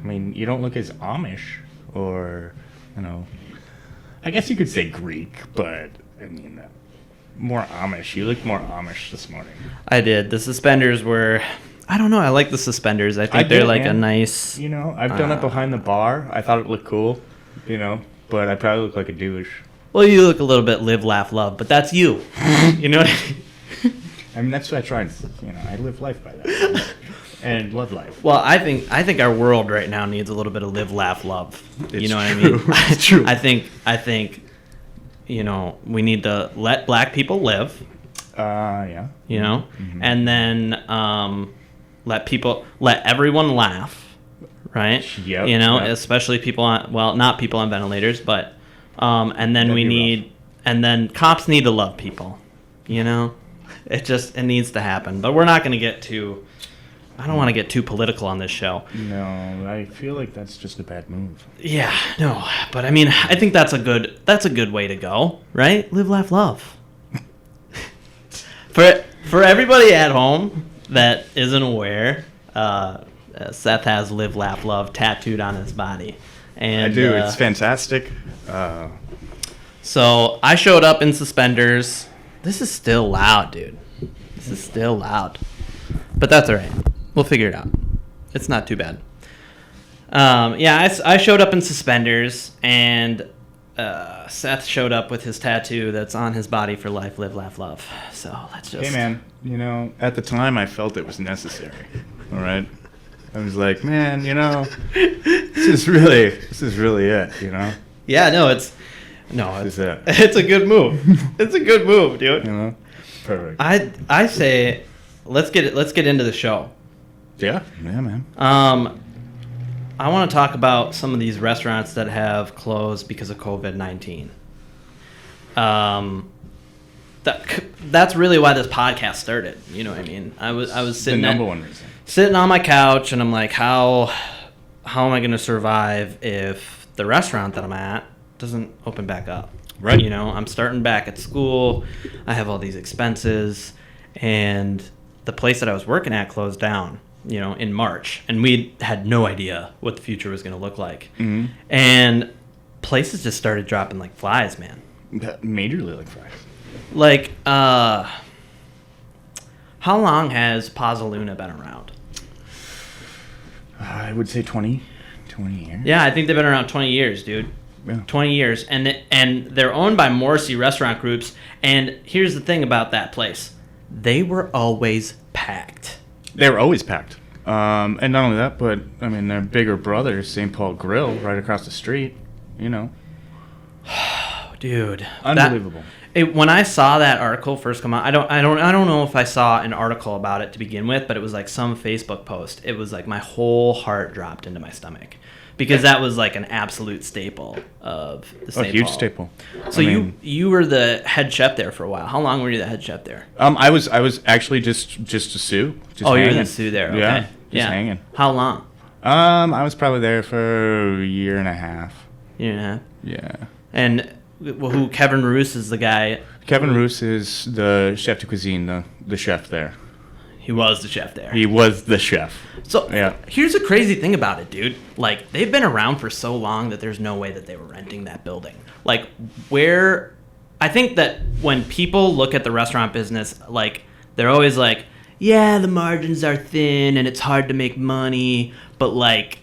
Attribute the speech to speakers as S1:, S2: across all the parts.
S1: I mean, you don't look as Amish or, I guess you could say Greek, but, I mean, more Amish. You look more Amish this morning.
S2: I did. The suspenders were... I don't know. I like the suspenders. I think they're like a nice...
S1: I've done it behind the bar. I thought it looked cool, but I probably look like a douche.
S2: Well, you look a little bit live, laugh, love, but that's you. You know what I mean?
S1: I mean, that's what I try and, I live life by that. And love life.
S2: Well, I think our world right now needs a little bit of live, laugh, love.
S1: It's
S2: what I
S1: true.
S2: mean?
S1: It's true.
S2: I think, we need to let black people live.
S1: Yeah.
S2: Mm-hmm. And then let everyone laugh, right?
S1: Yep.
S2: Especially people not people on ventilators, but and then and then cops need to love people. It needs to happen. But we're not going to get too. I don't want to get too political on this show.
S1: No, I feel like that's just a bad move.
S2: Yeah, no, but I mean, I think that's a good way to go, right? Live, laugh, love. For everybody at home that isn't aware, Seth has live, laugh, love tattooed on his body. And
S1: I do. It's fantastic.
S2: So I showed up in suspenders. This is still loud, dude. This is still loud. But that's all right. We'll figure it out. It's not too bad. I showed up in suspenders, and Seth showed up with his tattoo that's on his body for life, live, laugh, love. So let's just...
S1: Hey, man, at the time, I felt it was necessary. All right? I was like, man, this is really it,
S2: Yeah, no, it's a good move. It's a good move, dude.
S1: Perfect.
S2: I say, let's get into the show.
S1: Yeah, man.
S2: I want to talk about some of these restaurants that have closed because of COVID-19. That's really why this podcast started. You know what I mean? I was sitting
S1: the number one reason.
S2: Sitting on my couch, and I'm like, how am I going to survive if the restaurant that I'm at doesn't open back up?
S1: Right.
S2: I'm starting back at school. I have all these expenses, and the place that I was working at closed down, in March, and we had no idea what the future was going to look like.
S1: Mm-hmm.
S2: And places just started dropping like flies, man.
S1: Majorly like flies.
S2: Like, how long has Paws Aluna been around?
S1: I would say 20 years.
S2: Yeah, I think they've been around 20 years, dude.
S1: Yeah.
S2: 20 years. And they're owned by Morrissey Restaurant Groups. And here's the thing about that place. They were always packed.
S1: They were always packed. And not only that, but, I mean, their bigger brother, St. Paul Grill, right across the street,
S2: Dude.
S1: Unbelievable.
S2: When I saw that article first come out, I don't know if I saw an article about it to begin with, but it was like some Facebook post. It was like my whole heart dropped into my stomach because that was like an absolute staple of the St.
S1: A huge
S2: Paul.
S1: staple.
S2: So you were the head chef there for a while. How long were you the head chef there?
S1: I was actually just a sous.
S2: You were the sous there. Okay.
S1: Yeah, hanging.
S2: How long?
S1: I was probably there for a year and a half.
S2: Year and a half.
S1: Yeah.
S2: And who Kevin Roos is the guy?
S1: Kevin Roos is the chef de cuisine, the chef there.
S2: He was the chef there.
S1: He was the chef.
S2: So
S1: yeah.
S2: Here's the crazy thing about it, dude. Like, they've been around for so long that there's no way that they were renting that building. Like, I think that when people look at the restaurant business, like, they're always like, yeah, the margins are thin and it's hard to make money, but like,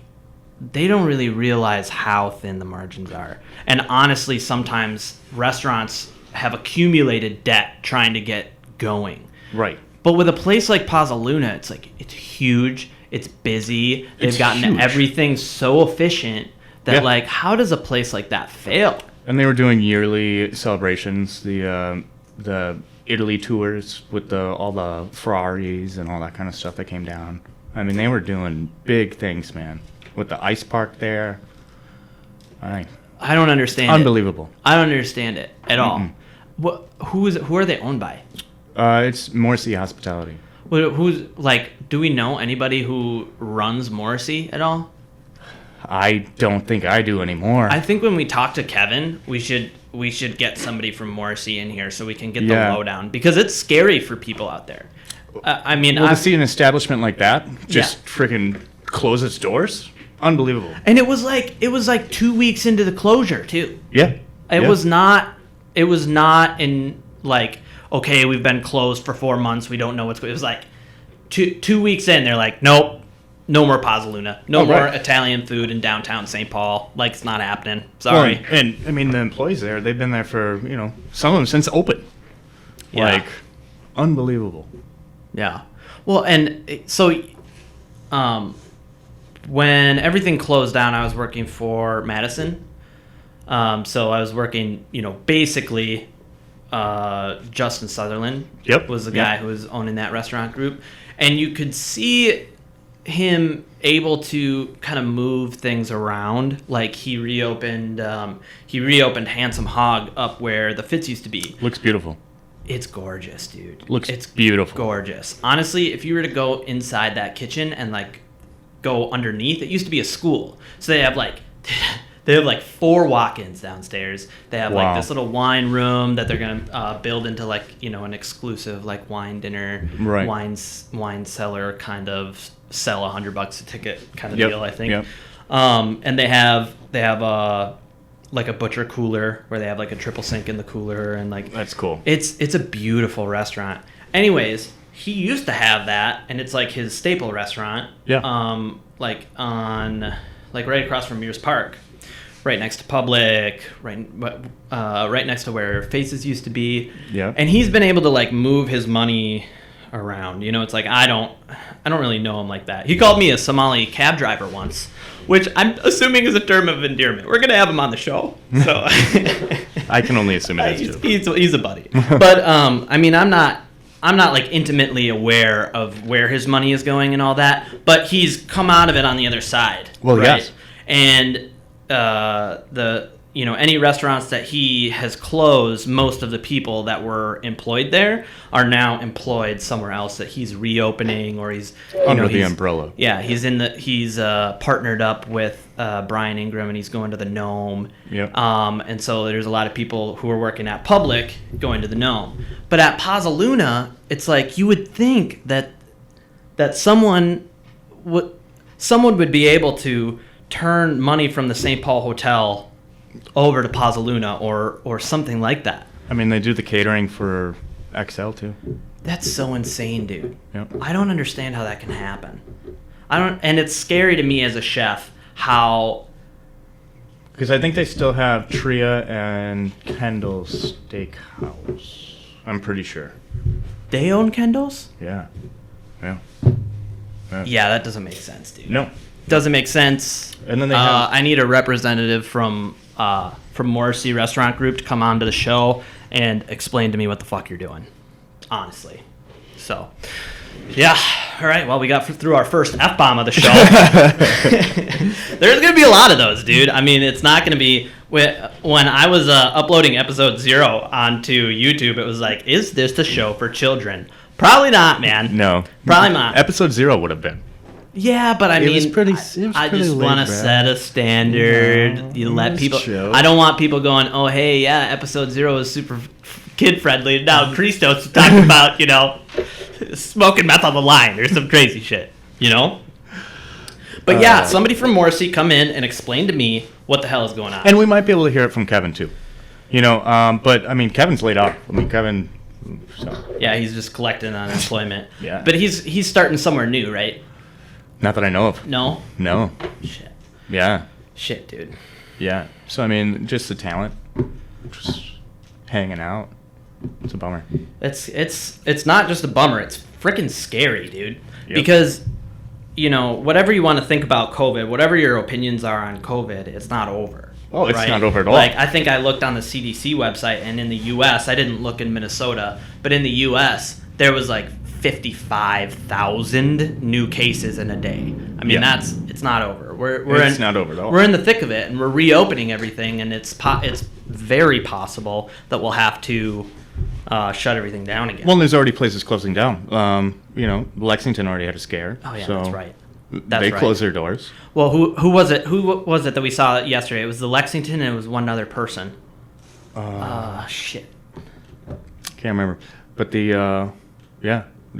S2: they don't really realize how thin the margins are. And honestly, sometimes restaurants have accumulated debt trying to get going.
S1: Right.
S2: But with a place like Paws Aluna, it's like, it's huge, it's busy, they've gotten everything so efficient that like, how does a place like that fail?
S1: And they were doing yearly celebrations, the Italy tours with all the Ferraris and all that kind of stuff that came down. I mean, they were doing big things, man. With the ice park there.
S2: I don't understand
S1: Unbelievable.
S2: I don't understand it at all. Who are they owned by?
S1: It's Morrissey Hospitality.
S2: Do we know anybody who runs Morrissey at all?
S1: I don't think I do anymore.
S2: I think when we talk to Kevin, we should get somebody from Morrissey in here so we can get the lowdown, because it's scary for people out there. I mean,
S1: to see an establishment like that just freaking close its doors, unbelievable.
S2: And it was like 2 weeks into the closure too.
S1: Yeah.
S2: It was not in like, okay, we've been closed for 4 months. We don't know what's going. It was like 2 weeks in. They're like, nope, no more Paws Aluna. No more Italian food in downtown St. Paul. Like, it's not happening. Sorry.
S1: Well, and I mean, the employees there, they've been there for, some of them since open.
S2: Yeah.
S1: Like, unbelievable.
S2: Yeah. Well, and so when everything closed down, I was working for Madison. So I was working, basically Justin Sutherland was the guy who was owning that restaurant group. And you could see him able to kind of move things around. Like he reopened Handsome Hog up where the Fitz used to be.
S1: Looks beautiful.
S2: It's gorgeous, dude.
S1: It's beautiful.
S2: Gorgeous. Honestly, if you were to go inside that kitchen and like go underneath, it used to be a school. So they have like 4 walk-ins downstairs. They have like this little wine room that they're gonna build into like an exclusive like wine dinner, wine cellar kind of sell $100 a ticket kind of deal, I think.
S1: Yep.
S2: And they have like a butcher cooler where they have like a triple sink in the cooler and like
S1: that's cool.
S2: It's a beautiful restaurant. Anyways, he used to have that, and it's like his staple restaurant.
S1: Yeah.
S2: Like on right across from Mears Park, right next to Public, right next to where Faces used to be.
S1: Yeah.
S2: And he's been able to like move his money around. It's like I don't really know him like that. He called me a Somali cab driver once, which I'm assuming is a term of endearment. We're gonna have him on the show, so
S1: I can only assume it is too.
S2: He's a buddy. But I mean, I'm not like intimately aware of where his money is going and all that. But he's come out of it on the other side.
S1: Well,
S2: right?
S1: yes.
S2: And any restaurants that he has closed, most of the people that were employed there are now employed somewhere else that he's reopening, or he's
S1: under the umbrella.
S2: Yeah, he's partnered up with Brian Ingram, and he's going to the Gnome.
S1: Yep.
S2: And so there's a lot of people who are working at Public going to the Gnome. But at Paws Aluna, it's like you would think that someone would be able to turn money from the St. Paul Hotel over to Paws Aluna or something like that.
S1: I mean, they do the catering for XL too.
S2: That's so insane, dude.
S1: Yep.
S2: I don't understand how that can happen. And it's scary to me as a chef how...
S1: Because I think they still have Tria and Kendall's Steakhouse. I'm pretty sure.
S2: They own Kendall's?
S1: Yeah.
S2: Yeah, that doesn't make sense, dude.
S1: No.
S2: Doesn't make sense.
S1: And then they have...
S2: I need a representative from Morrissey Restaurant Group to come on to the show and explain to me what the fuck you're doing. Honestly. So, yeah. All right. Well, we got through our first F-bomb of the show. There's going to be a lot of those, dude. I mean, it's not going to be... When I was uploading episode 0 onto YouTube, it was like, is this the show for children? Probably not, man.
S1: No.
S2: Probably not.
S1: Episode 0 would have been.
S2: Yeah, but I mean, I just want to set a standard. You let people... I don't want people going, oh, hey, yeah, episode 0 is super kid-friendly. Now Christos talking about, smoking meth on the line or some crazy shit, But yeah, somebody from Morrissey come in and explain to me what the hell is going on.
S1: And we might be able to hear it from Kevin, too. But, I mean, Kevin's laid off. I mean, Kevin... So.
S2: Yeah, he's just collecting unemployment.
S1: Yeah.
S2: But he's starting somewhere new, right?
S1: Not that I know of.
S2: No?
S1: No.
S2: Shit.
S1: Yeah.
S2: Shit, dude.
S1: Yeah. So, I mean, just the talent. Just hanging out. It's a bummer.
S2: It's not just a bummer. It's freaking scary, dude.
S1: Yep.
S2: Because, whatever you want to think about COVID, whatever your opinions are on COVID, it's not over.
S1: Oh, it's not over at all.
S2: Like, I think I looked on the CDC website, and in the U.S., I didn't look in Minnesota, but in the U.S., there was like 55,000 new cases in a day. I mean, it's not over. It's
S1: not over at all.
S2: We're in the thick of it, and we're reopening everything, and it's very possible that we'll have to shut everything down again.
S1: Well, there's already places closing down. Lexington already had a scare.
S2: Oh yeah,
S1: so
S2: that's right.
S1: They closed their doors.
S2: Well, who was it? Who was it that we saw yesterday? It was the Lexington, and it was one other person. Shit.
S1: Can't remember. But they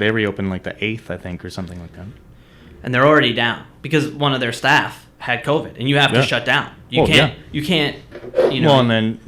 S1: reopened like the 8th, I think, or something like that.
S2: And they're already down because one of their staff had COVID, and you have to shut down. You can't.
S1: Well, and then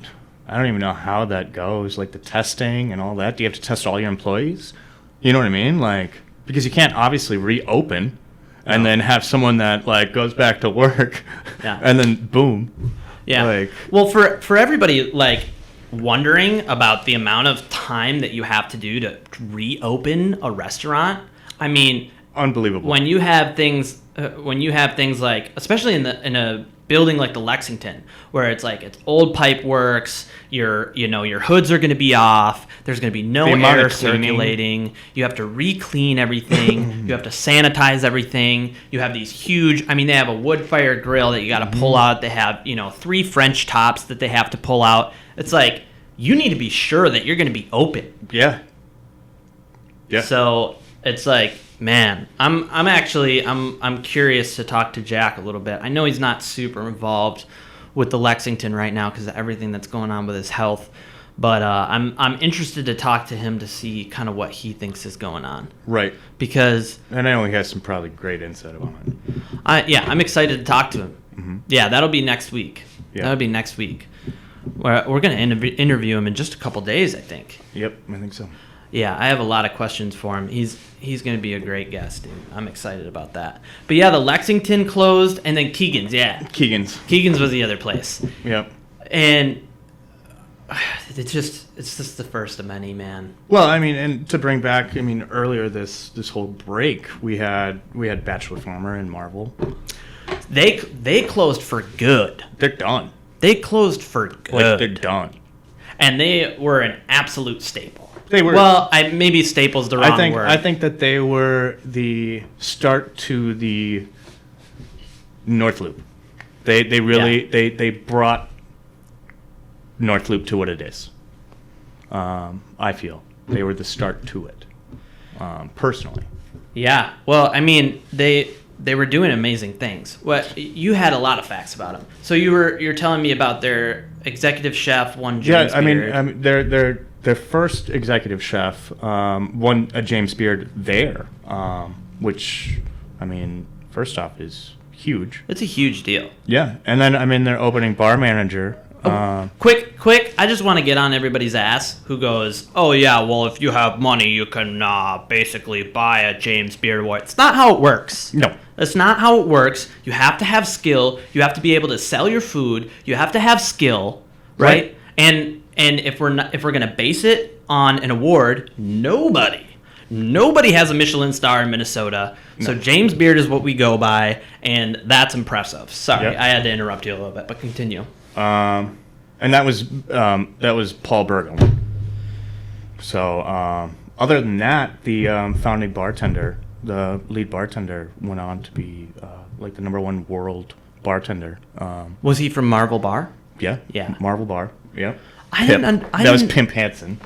S1: I don't even know how that goes, like the testing and all that. Do you have to test all your employees? You know what I mean? Like, because you can't obviously reopen and then have someone that like goes back to work and then boom.
S2: Yeah.
S1: Like,
S2: well, for everybody like wondering about the amount of time that you have to do to reopen a restaurant, I mean,
S1: unbelievable.
S2: When you have things like, especially in a building like the Lexington, where it's like it's old pipe works, your hoods are going to be off, there's going to be no air circulating, you have to re-clean everything, you have to sanitize everything, you have these huge, they have a wood fire grill that you got to pull out, they have 3 French tops that they have to pull out. It's like you need to be sure that you're going to be open.
S1: Yeah.
S2: So it's like, man, I'm curious to talk to Jack a little bit. I know he's not super involved with the Lexington right now because of everything that's going on with his health, but I'm interested to talk to him to see kind of what he thinks is going on.
S1: Right.
S2: Because
S1: I know he has some probably great insight about it.
S2: I'm excited to talk to him.
S1: Mm-hmm.
S2: Yeah, that'll be next week.
S1: Yeah.
S2: That'll be next week. We're going to interview him in just a couple days, I think.
S1: Yep, I think so.
S2: Yeah, I have a lot of questions for him. He's going to be a great guest, dude. I'm excited about that. But yeah, the Lexington closed, and then Keegan's, Keegan's was the other place.
S1: Yep.
S2: And it's just the first of many, man.
S1: Well, and to bring back, earlier this whole break, we had Bachelor Farmer and Marvel.
S2: They closed for good.
S1: They're done.
S2: They closed for good.
S1: Like, they're done.
S2: And they were an absolute staple.
S1: They were.
S2: Well, maybe staple's the wrong word.
S1: I think that they were the start to the North Loop. They really they brought North Loop to what it is. I feel they were the start to it. Personally.
S2: Yeah. Well, they were doing amazing things. You had a lot of facts about them. So you're telling me about their executive chef, one James Beard.
S1: Their first executive chef won a James Beard there, which, first off is huge.
S2: It's a huge deal.
S1: Yeah, and then their opening bar manager.
S2: Quick! I just want to get on everybody's ass who goes, "Oh yeah, well if you have money, you can basically buy a James Pierre-White." It's not how it works.
S1: No,
S2: that's not how it works. You have to have skill. You have to be able to sell your food. You have to have skill, right? And if we're gonna base it on an award, nobody has a Michelin star in Minnesota. No. So James Beard is what we go by, and that's impressive. Sorry, I had to interrupt you a little bit, but continue.
S1: And that was Paul Bergel. So other than that, the founding bartender, the lead bartender, went on to be like the #1 world bartender.
S2: Was he from Marvel Bar?
S1: Yeah. Marvel Bar. Yeah.
S2: That
S1: was Pimp Hansen.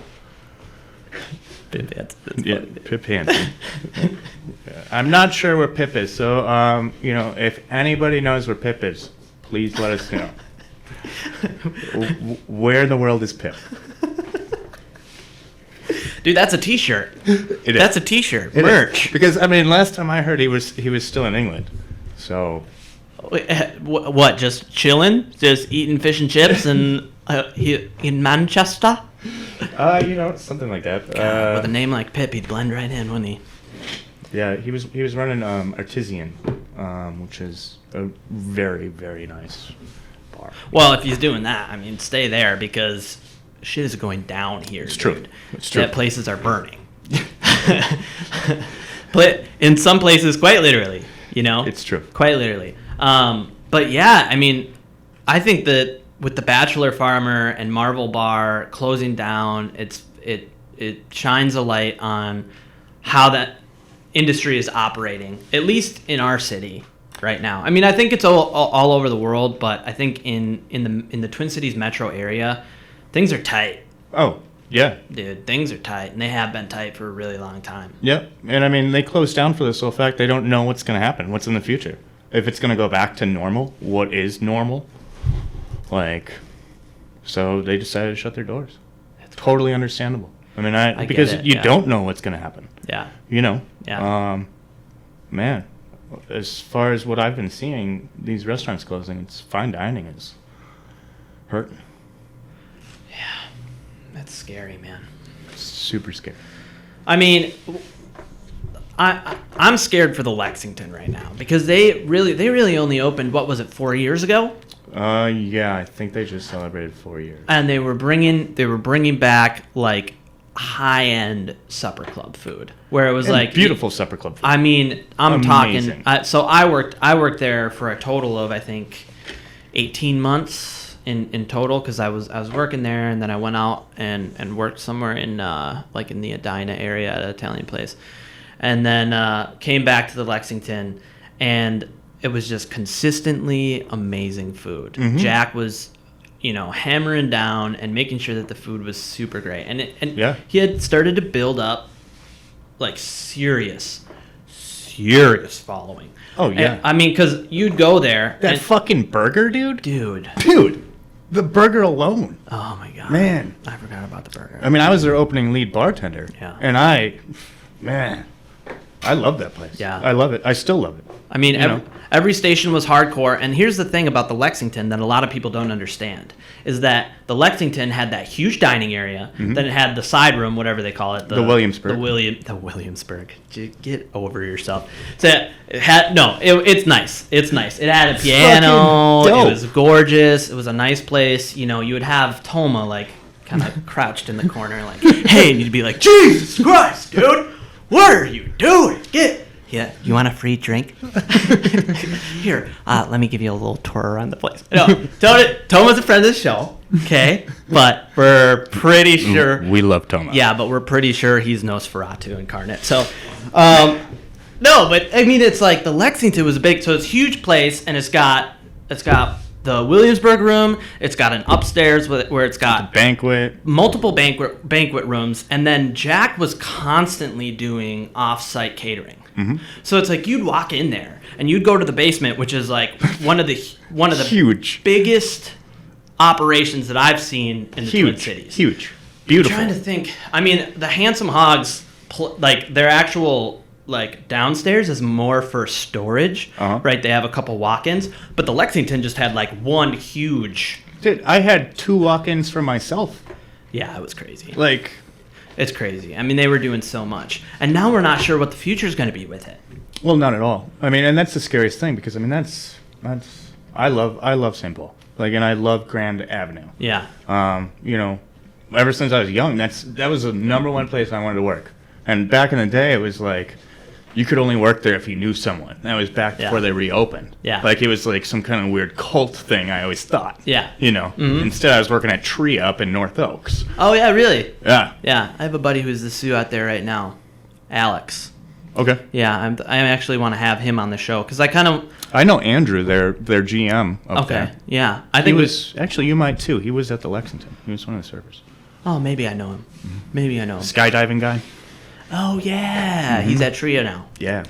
S2: Pimp Hansen.
S1: Yeah, Pip Hansen. I'm not sure where Pip is, so if anybody knows where Pip is, please let us know. Where in the world is Pip?
S2: Dude, that's a T-shirt. That's a T-shirt. Merch.
S1: Because last time I heard he was still in England. So.
S2: What? Just chilling? Just eating fish and chips and in Manchester?
S1: Something like that.
S2: God, with a name like Pip, he'd blend right in, wouldn't he?
S1: Yeah, he was running Artisan, which is a very, very nice bar.
S2: Well, if he's doing that, stay there because shit is going down here.
S1: It's true. It's true.
S2: That places are burning. But in some places, quite literally,
S1: It's true.
S2: Quite literally. But yeah, I think that with the Bachelor Farmer and Marvel Bar closing down, it shines a light on how that industry is operating, at least in our city right now. I think it's all over the world, but I think in the Twin Cities metro area, things are tight.
S1: Oh, yeah.
S2: Dude, things are tight, and they have been tight for a really long time.
S1: Yep, and they closed down for the sole fact they don't know what's going to happen, what's in the future. If it's going to go back to normal, what is normal? So they decided to shut their doors. It's totally understandable. Because you don't know what's going to happen.
S2: Yeah.
S1: Yeah.
S2: Man,
S1: as far as what I've been seeing, these restaurants closing, it's fine dining is hurting.
S2: Yeah, that's scary, man.
S1: Super scary.
S2: I mean, I'm scared for the Lexington right now because they really only opened, what was it, 4 years ago?
S1: Yeah, I think they just celebrated 4 years.
S2: And they were bringing back like high-end supper club food, where it was
S1: And
S2: like
S1: beautiful supper club food.
S2: I mean, I'm
S1: Amazing.
S2: talking. So I worked there for a total of, I think, 18 months in total, because I was working there, and then I went out and worked somewhere in like in the Edina area at an Italian place, and then came back to the Lexington, and it was just consistently amazing food.
S1: Mm-hmm.
S2: Jack was, hammering down and making sure that the food was super great, and
S1: Yeah.
S2: he had started to build up like serious following.
S1: Oh, yeah.
S2: And, I mean, because you'd go there
S1: That
S2: and,
S1: fucking burger, dude.
S2: dude.
S1: The burger alone.
S2: Oh my god,
S1: Man.
S2: I forgot about the burger.
S1: I mean, I was their opening lead bartender.
S2: Yeah.
S1: And I love that place.
S2: Yeah.
S1: I love it. I still love it.
S2: I mean,
S1: You know.
S2: every station was hardcore, and here's the thing about the Lexington that a lot of people don't understand is that the Lexington had that huge dining area, then it had the side room, whatever they call it,
S1: The Williamsburg.
S2: the Williamsburg. Get over yourself. So it had it's nice. It's nice. It had a piano.
S1: fucking dope.
S2: It was gorgeous. It was a nice place. You would have Toma like kind of crouched in the corner, like, hey, and you'd be like, Jesus Christ, dude. What are you doing? Yeah, you want a free drink? Here, let me give you a little tour around the place. No, Toma's a friend of the show, okay? But we're pretty sure...
S1: We love Toma.
S2: Yeah, but we're pretty sure he's Nosferatu incarnate. So, no, but, I mean, it's like the Lexington was big, so it's a huge place, and it's got the Williamsburg room, it's got an upstairs where it's got...
S1: Banquet.
S2: multiple banquet rooms, and then Jack was constantly doing off-site catering.
S1: Mm-hmm.
S2: So it's like you'd walk in there and you'd go to the basement, which is like one of the
S1: Huge.
S2: biggest operations that I've seen in the Twin Cities.
S1: Huge.
S2: I'm
S1: Beautiful.
S2: trying to think. I mean, the Handsome Hogs, like their actual like downstairs is more for storage, right? They have a couple walk-ins, but the Lexington just had like one huge.
S1: Dude, I had 2 walk-ins for myself.
S2: Yeah, it was crazy.
S1: Like,
S2: It's crazy. I mean, they were doing so much, and now we're not sure what the future is going to be with it.
S1: well, not at all. I mean, and that's the scariest thing because I mean, that's I love St. Paul. Like, and I love Grand Avenue.
S2: Yeah.
S1: Ever since I was young, that was the number one place I wanted to work. And back in the day, it was like you could only work there if you knew someone. That was back before they reopened.
S2: Yeah.
S1: Like it was like some kind of weird cult thing. I always thought.
S2: Yeah.
S1: Instead, I was working at Tree up in North Oaks.
S2: Oh yeah, really?
S1: Yeah.
S2: Yeah. I have a buddy who's the sous out there right now, Alex.
S1: Okay.
S2: Yeah, I actually want to have him on the show because I
S1: know Andrew, their GM up
S2: Okay.
S1: there.
S2: Yeah, I
S1: He
S2: think
S1: was actually, you might too. He was at the Lexington. He was one of the servers.
S2: Oh, maybe I know him. Maybe I know him.
S1: Skydiving guy.
S2: Oh yeah, he's at Tria now.
S1: Yeah.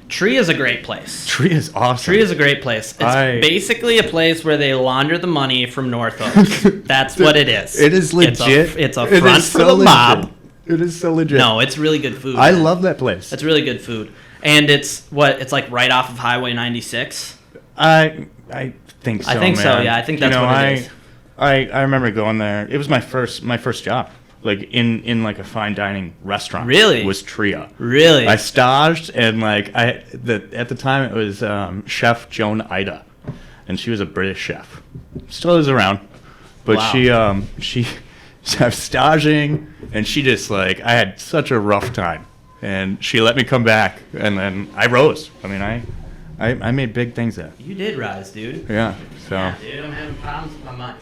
S2: Tree is a great place.
S1: Tree is awesome.
S2: Tree is a great place. It's basically a place where they launder the money from North Oaks. That's what it is.
S1: It is legit.
S2: It's a
S1: It
S2: front
S1: is
S2: for
S1: so
S2: the
S1: legit.
S2: mob.
S1: It is so legit.
S2: No, it's really good food.
S1: I
S2: man.
S1: love that place.
S2: It's really good food, and it's like right off of Highway 96.
S1: I think so.
S2: I think so,
S1: man.
S2: yeah, I think that's what it is.
S1: I remember going there. It was my first job, like in like a fine dining restaurant.
S2: Really?
S1: Was Tria.
S2: Really?
S1: I staged and like at the time it was Chef Joan Ida, and she was a British chef. Still is around, but
S2: Wow.
S1: she I was staging and she just like I had such a rough time, and she let me come back, and then I rose. I mean I made big things there.
S2: You did rise, dude.
S1: Yeah. So.
S2: Yeah, dude, I'm having problems with my mic.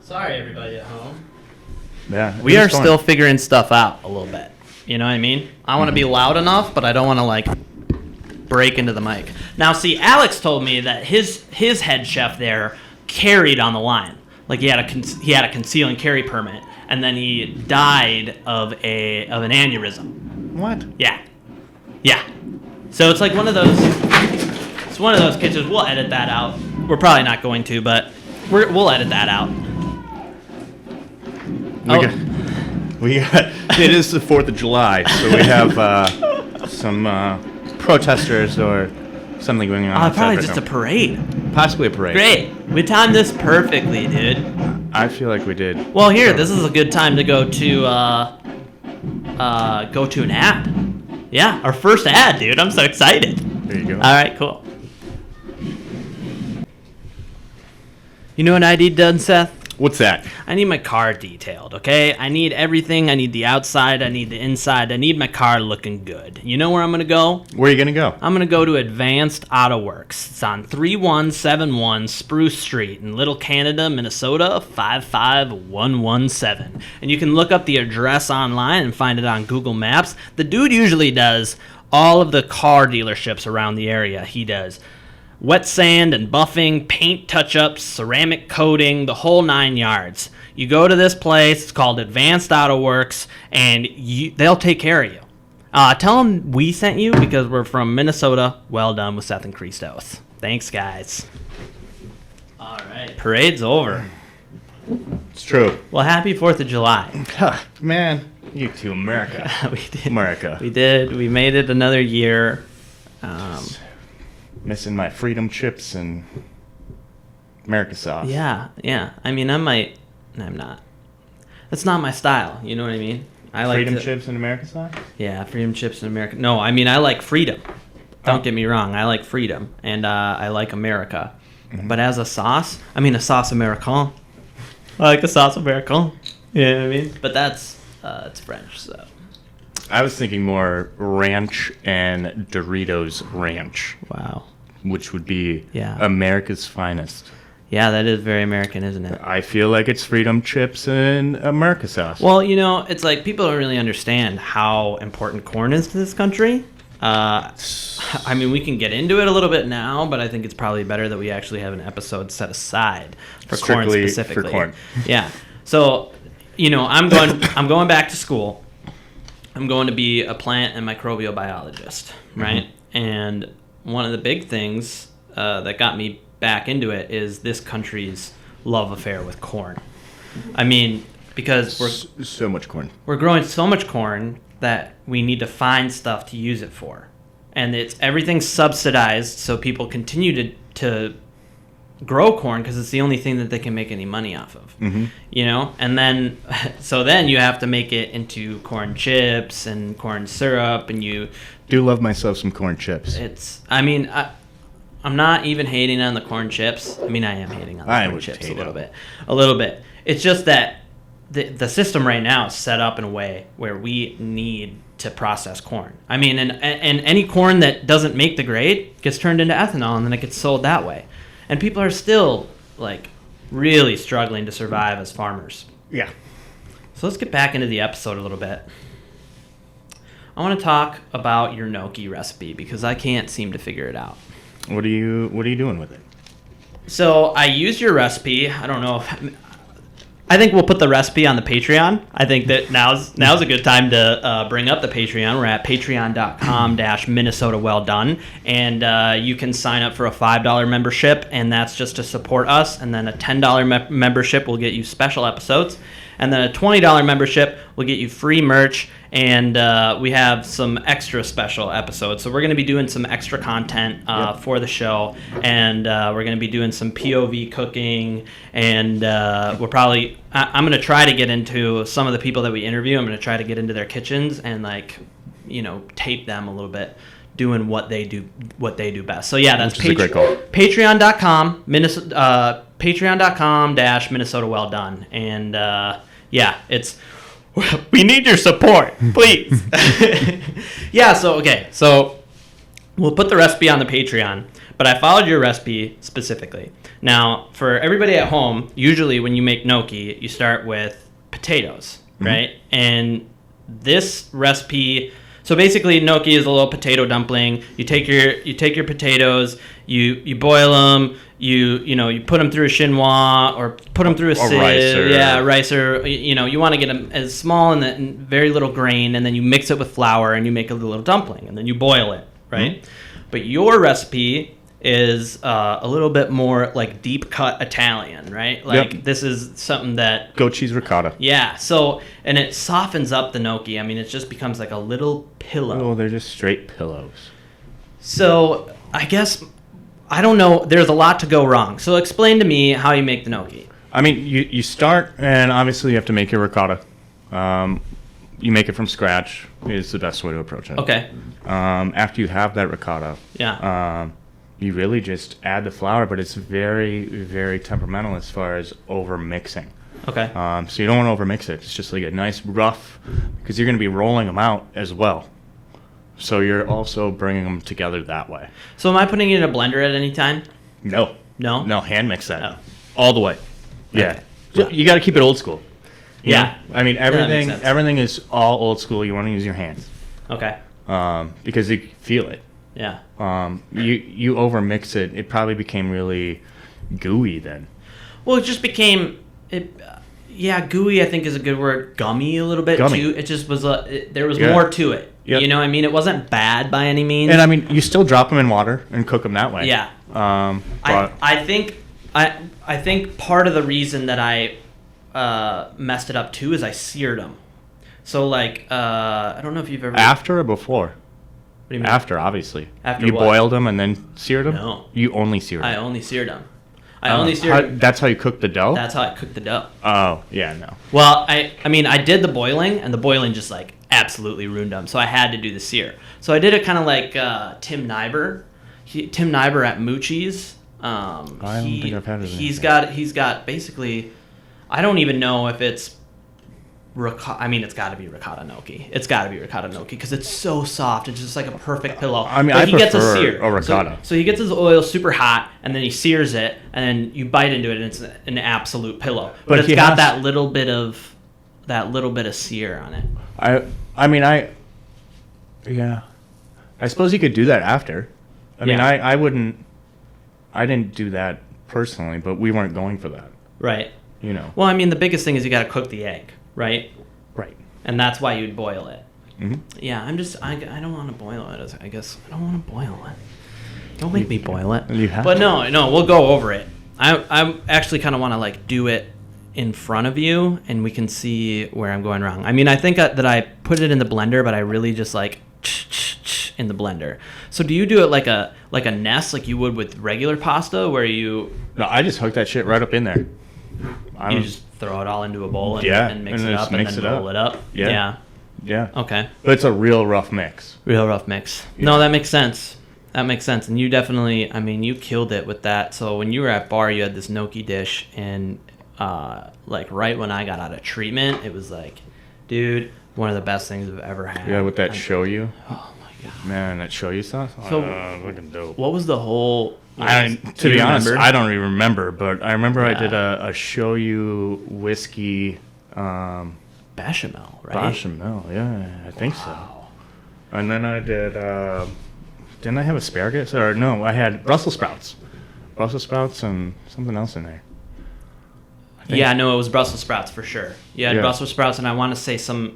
S2: Sorry, everybody at home.
S1: Yeah,
S2: We are still figuring stuff out a little bit. You know what I mean? I want to be loud enough, but I don't want to like break into the mic. Now, see, Alex told me that his head chef there carried on the line. Like he had a conceal and carry permit, and then he died of an aneurysm.
S1: What?
S2: Yeah. So it's like one of those. It's one of those kitchens. We'll edit that out. We're probably not going to, but we'll edit that out.
S1: We got. It is the 4th of July, so we have some protesters or something going on.
S2: Probably just a parade.
S1: Possibly a parade.
S2: Great. We timed this perfectly, dude.
S1: I feel like we did.
S2: Well, here, this is a good time to go to an ad. Yeah, our first ad, dude. I'm so excited.
S1: There you go.
S2: All right, cool. You know what I need done, Seth?
S1: What's that?
S2: I need my car detailed, okay? I need everything. I need the outside. I need the inside. I need my car looking good. You know where I'm going to go?
S1: Where are you going to go?
S2: I'm going to go to Advanced Auto Works. It's on 3171 Spruce Street in Little Canada, Minnesota, 55117. And you can look up the address online and find it on Google Maps. The dude usually does all of the car dealerships around the area. He does wet sand and buffing, paint touch-ups, ceramic coating, the whole 9 yards. You go to this place, it's called Advanced Auto Works, and they'll take care of you. Tell them we sent you because we're from Minnesota. Well done with Seth and Christos. Thanks, guys. All right, parade's over.
S1: It's true.
S2: Well, happy 4th of July.
S1: Man, you two, America.
S2: We did.
S1: America.
S2: We did. We made it another year.
S1: Missing my freedom chips and America sauce.
S2: Yeah. I mean, I'm not. That's not my style. You know what I mean? I like
S1: freedom chips and America sauce?
S2: Yeah, freedom chips in America. No, I mean, I like freedom. Don't get me wrong. I like freedom, and I like America. Mm-hmm. But as a sauce, I mean, a sauce Americain. I like a sauce Americain. You know what I mean? But that's it's French, so.
S1: I was thinking more ranch and Doritos ranch.
S2: Wow.
S1: Which would be
S2: Yeah.
S1: America's finest.
S2: Yeah, that is very American, isn't it?
S1: I feel like it's freedom chips and America sauce.
S2: Well, you know, it's like people don't really understand how important corn is to this country. I mean, we can get into it a little bit now, but I think it's probably better that we actually have an episode set aside for corn
S1: Strictly
S2: specifically.
S1: for corn.
S2: Yeah. So, you know, I'm going back to school. I'm going to be a plant and microbial biologist, right? Mm-hmm. And one of the big things that got me back into it is this country's love affair with corn. I mean, because we're
S1: so much corn.
S2: We're growing so much corn that we need to find stuff to use it for, and everything's subsidized, so people continue to grow corn because it's the only thing that they can make any money off of. Mm-hmm. You know, and then then you have to make it into corn chips and corn syrup, and you
S1: do love myself some corn chips.
S2: I'm not even hating on the corn chips. I mean, I am hating on the corn chips a little bit. It's just that the system right now is set up in a way where we need to process corn. I mean, and any corn that doesn't make the grade gets turned into ethanol, and then it gets sold that way. And people are still, like, really struggling to survive as farmers.
S1: Yeah.
S2: So let's get back into the episode a little bit. I want to talk about your gnocchi recipe because I can't seem to figure it out.
S1: What are you doing with it?
S2: So I used your recipe. I don't know I think we'll put the recipe on the Patreon. I think that now's a good time to bring up the Patreon. We're at patreon.com/Minnesota Well Done, and you can sign up for a $5 membership, and that's just to support us. And then a $10 membership will get you special episodes, and then a $20 membership will get you free merch, and we have some extra special episodes. So we're going to be doing some extra content for the show, and we're going to be doing some POV cooking, and I'm going to try to get into some of the people that we interview. I'm going to try to get into their kitchens and, like, you know, tape them a little bit doing what they do best. So yeah, that's patreon.com patreon.com/Minnesota Well Done, and yeah, we need your support, please. Yeah, so we'll put the recipe on the Patreon, but I followed your recipe specifically. Now, for everybody at home, usually when you make gnocchi, you start with potatoes, right? Mm-hmm. And this recipe, so basically gnocchi is a little potato dumpling. You take your potatoes, you boil them, you put them through a chinois or put them through a sieve. Ricer. You want to get them as small and very little grain, and then you mix it with flour and you make a little dumpling, and then you boil it, right? Mm-hmm. But your recipe is a little bit more like deep cut Italian, right? Like This is something that
S1: goat cheese ricotta.
S2: Yeah. So, and it softens up the gnocchi. I mean, it just becomes like a little pillow.
S1: Oh, they're just straight pillows.
S2: So I guess I don't know. There's a lot to go wrong. So explain to me how you make the gnocchi.
S1: I mean, you start, and obviously you have to make your ricotta. You make it from scratch is the best way to approach it.
S2: Okay.
S1: After you have that ricotta,
S2: Yeah.
S1: you really just add the flour, but it's very, very temperamental as far as over mixing.
S2: Okay.
S1: So you don't want to over mix it. It's just like a nice rough, because you're going to be rolling them out as well. So you're also bringing them together that way.
S2: So am I putting it in a blender at any time?
S1: No.
S2: No?
S1: No, hand mix that.
S2: Oh.
S1: All the way. Yeah.
S2: Okay.
S1: You got to keep it old school. You
S2: Yeah.
S1: know? I mean,
S2: that makes
S1: everything
S2: sense.
S1: everything is all old school. You want to use your hands.
S2: Okay.
S1: Because you feel it.
S2: Yeah.
S1: You over mix it. It probably became really gooey then.
S2: Well, it just became gooey. I think is a good word. Gummy a little bit
S1: Gummy.
S2: too. It just was there was
S1: Yeah.
S2: more to it.
S1: Yep.
S2: You know what I mean? It wasn't bad by any means.
S1: And I mean, you still drop them in water and cook them that way.
S2: Yeah.
S1: But
S2: I think part of the reason that I messed it up too is I seared them. So like I don't know if you've ever.
S1: after or before?
S2: What do you mean?
S1: After, obviously.
S2: After
S1: you
S2: what?
S1: boiled them and then seared them?
S2: No.
S1: You only seared them.
S2: I only seared them. I only seared them.
S1: That's how you cook the dough?
S2: That's how I cooked the dough.
S1: Oh, yeah, no.
S2: Well, I mean, I did the boiling, and the boiling just like absolutely ruined them. So I had to do the sear. So I did it kind of like Tim Nyber. Tim Nyber at Moochie's.
S1: I don't think I've had it.
S2: He's got basically, I don't even know if it's ricotta. I mean, it's got to be ricotta gnocchi. It's got to be ricotta gnocchi because it's so soft. It's just like a perfect pillow.
S1: I mean,
S2: but
S1: I
S2: he gets
S1: prefer
S2: a sear.
S1: a ricotta.
S2: So he gets his oil super hot, and then he sears it, and then you bite into it, and it's an absolute pillow. But it's
S1: he
S2: got
S1: has-
S2: that little bit of sear on it.
S1: Yeah. I suppose you could do that after. I mean,
S2: Yeah.
S1: I didn't do that personally, but we weren't going for that,
S2: Right.
S1: you know.
S2: Well, I mean, the biggest thing is you got to cook the egg, right?
S1: Right.
S2: And that's why you'd boil it.
S1: Mhm.
S2: Yeah, I don't want to boil it. I guess I don't want to boil it. Don't make me boil it.
S1: You have
S2: But
S1: to.
S2: no, we'll go over it. I actually kind of want to like do it in front of you, and we can see where I'm going wrong. I mean, I think that I put it in the blender, but I really just like in the blender. So do you do it like a nest, like you would with regular pasta, where you
S1: No, I just hooked that shit right up in there.
S2: you just throw it all into a bowl and,
S1: Yeah,
S2: and mix
S1: and
S2: it
S1: just
S2: up and
S1: mix
S2: then
S1: it up.
S2: roll it up?
S1: Yeah. Yeah.
S2: Okay.
S1: But it's a real rough mix.
S2: Real rough mix. No, that makes sense. That makes sense. And you definitely, I mean, you killed it with that. So when you were at bar, you had this gnocchi dish, and like right when I got out of treatment, it was like, dude, one of the best things I've ever had.
S1: Yeah, with that shoyu.
S2: Oh my god.
S1: Man, that shoyu sauce.
S2: So-
S1: Looking dope.
S2: What was the whole?
S1: To
S2: do
S1: be
S2: you
S1: honest,
S2: remember?
S1: I don't even remember, but I remember I
S2: Yeah.
S1: did a shoyu whiskey
S2: Bechamel, right?
S1: bechamel. Yeah, I think so. And then I did. Didn't I have asparagus? Or no, I had Brussels sprouts. Brussels sprouts and something else in there. think.
S2: Yeah, no, it was Brussels sprouts for sure. You had
S1: Yeah.
S2: Brussels sprouts, and I want to say some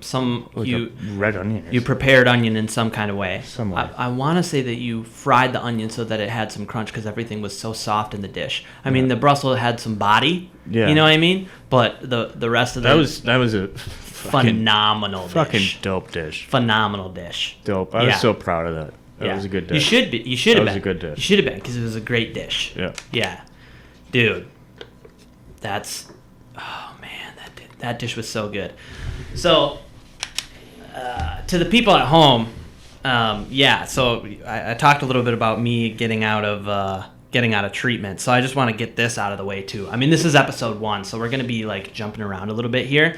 S1: Like
S2: you
S1: a red onion. or
S2: you
S1: something.
S2: prepared onion in some kind of way.
S1: Some way.
S2: I want to say that you fried the onion so that it had some crunch because everything was so soft in the dish. I mean, the Brussels had some body.
S1: Yeah.
S2: You know what I mean? But the rest of
S1: That was a
S2: phenomenal
S1: fucking
S2: dish.
S1: dope dish.
S2: Phenomenal dish.
S1: Dope. I
S2: Yeah.
S1: was so proud of that. That was a good dish.
S2: You should be. You should have
S1: That
S2: been.
S1: was a good dish.
S2: You should have been because it was a great dish.
S1: Yeah.
S2: Yeah, dude, that's oh man, that dish was so good. So to the people at home, yeah. So I talked a little bit about me getting out of treatment. So I just want to get this out of the way too. I mean, this is episode 1, so we're gonna be like jumping around a little bit here.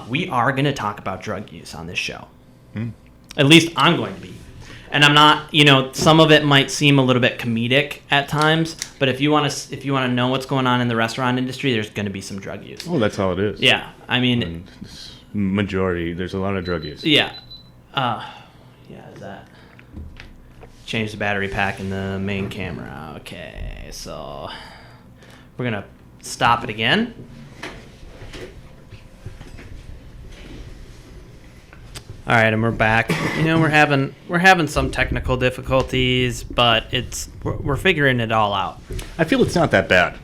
S2: We are gonna talk about drug use on this show. At least I'm going to be. And I'm not, some of it might seem a little bit comedic at times, but if you want to know what's going on in the restaurant industry, there's going to be some drug use.
S1: Well, that's how it is.
S2: Yeah, I mean,
S1: And majority, there's a lot of drug use.
S2: yeah, is that change the battery pack in the main camera? Okay, so we're gonna stop it again. All right, and we're back. We're having some technical difficulties, but we're figuring it all out.
S1: I feel it's not that bad.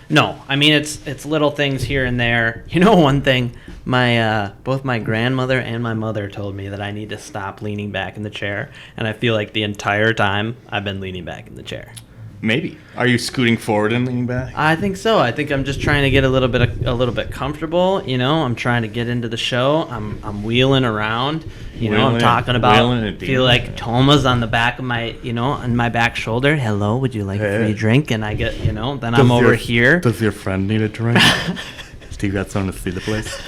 S2: No, I mean it's little things here and there. You know, one thing, my both my grandmother and my mother told me that I need to stop leaning back in the chair, and I feel like the entire time I've been leaning back in the chair.
S1: Maybe. Are you scooting forward and leaning back?
S2: I think so. I think I'm just trying to get a little bit comfortable. You know, I'm trying to get into the show. I'm wheeling around. You know, I'm talking about. Feel like Toma's on the back of my, on my back shoulder. Hello, would you like a free drink? And I get, then I'm over here.
S1: Does your friend need a drink? Steve got someone to see the place.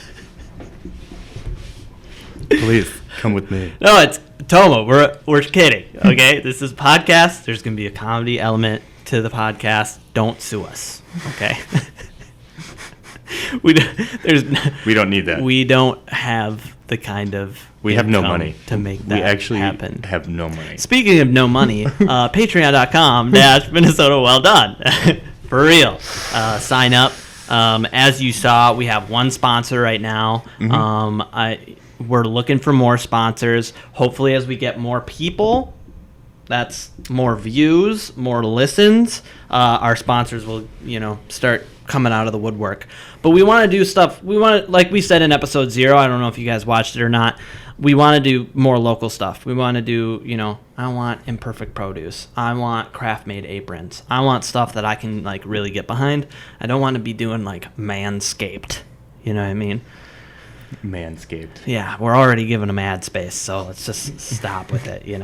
S1: Please come with me.
S2: No, it's Toma. We're kidding. Okay, this is podcast. There's gonna be a comedy element to the podcast. Don't sue us. Okay. We
S1: don't need that.
S2: We don't have the kind of
S1: we have no money
S2: to make that
S1: we actually
S2: happen.
S1: Have no money.
S2: Speaking of no money, patreon.com/Minnesota Well Done. For real. Sign up. As you saw, we have one sponsor right now. Mm-hmm. We're looking for more sponsors. Hopefully, as we get more people, that's more views, more listens, our sponsors will, start coming out of the woodwork. But we want to do stuff. We want to, like we said in episode 0, I don't know if you guys watched it or not. We want to do more local stuff. We want to do, I want imperfect produce. I want craft-made aprons. I want stuff that I can, really get behind. I don't want to be doing, Manscaped. You know what I mean?
S1: Manscaped.
S2: Yeah, we're already giving them ad space, so let's just stop with it, you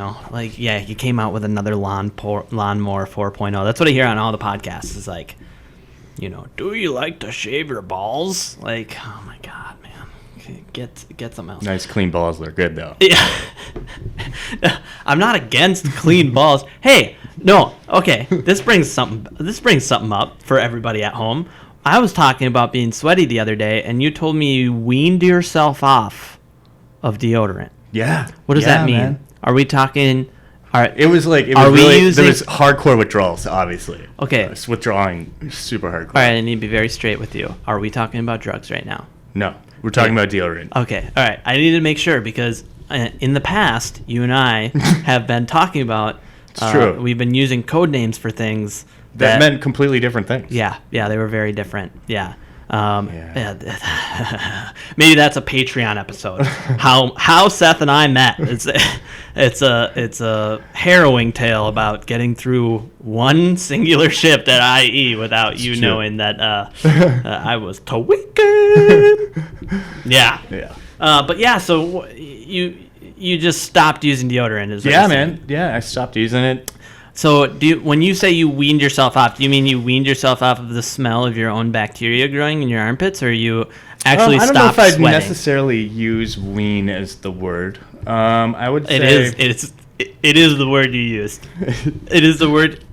S2: came out with another lawnmower 4.0. That's what I hear on all the podcasts is do you like to shave your balls? Oh my God, man. Get something else.
S1: Nice clean balls, they're good though.
S2: Yeah. I'm not against clean balls. Hey, no, okay. This brings something up for everybody at home. I was talking about being sweaty the other day, and you told me you weaned yourself off of deodorant.
S1: Yeah.
S2: What does that mean?
S1: Man.
S2: Are we talking?
S1: There was hardcore withdrawals, obviously.
S2: Okay.
S1: It's withdrawing super hardcore.
S2: All right, I need to be very straight with you. Are we talking about drugs right now?
S1: No, we're talking about deodorant.
S2: Okay, all right. I need to make sure because in the past, you and I have been talking about.
S1: It's true.
S2: We've been using code names for things
S1: that meant completely different things.
S2: Yeah, they were very different. Yeah. Maybe that's a Patreon episode. How Seth and I met. It's a harrowing tale about getting through one singular shift at IE without you knowing that I was tweaking. Yeah.
S1: Yeah.
S2: But yeah, so you just stopped using deodorant, is what
S1: yeah,
S2: you're
S1: man.
S2: saying.
S1: Yeah, I stopped using it.
S2: So when you say you weaned yourself off, do you mean you weaned yourself off of the smell of your own bacteria growing in your armpits, or you actually stopped sweating?
S1: I don't know if I'd necessarily use wean as the word. I would say...
S2: It is the word you used. It is the word...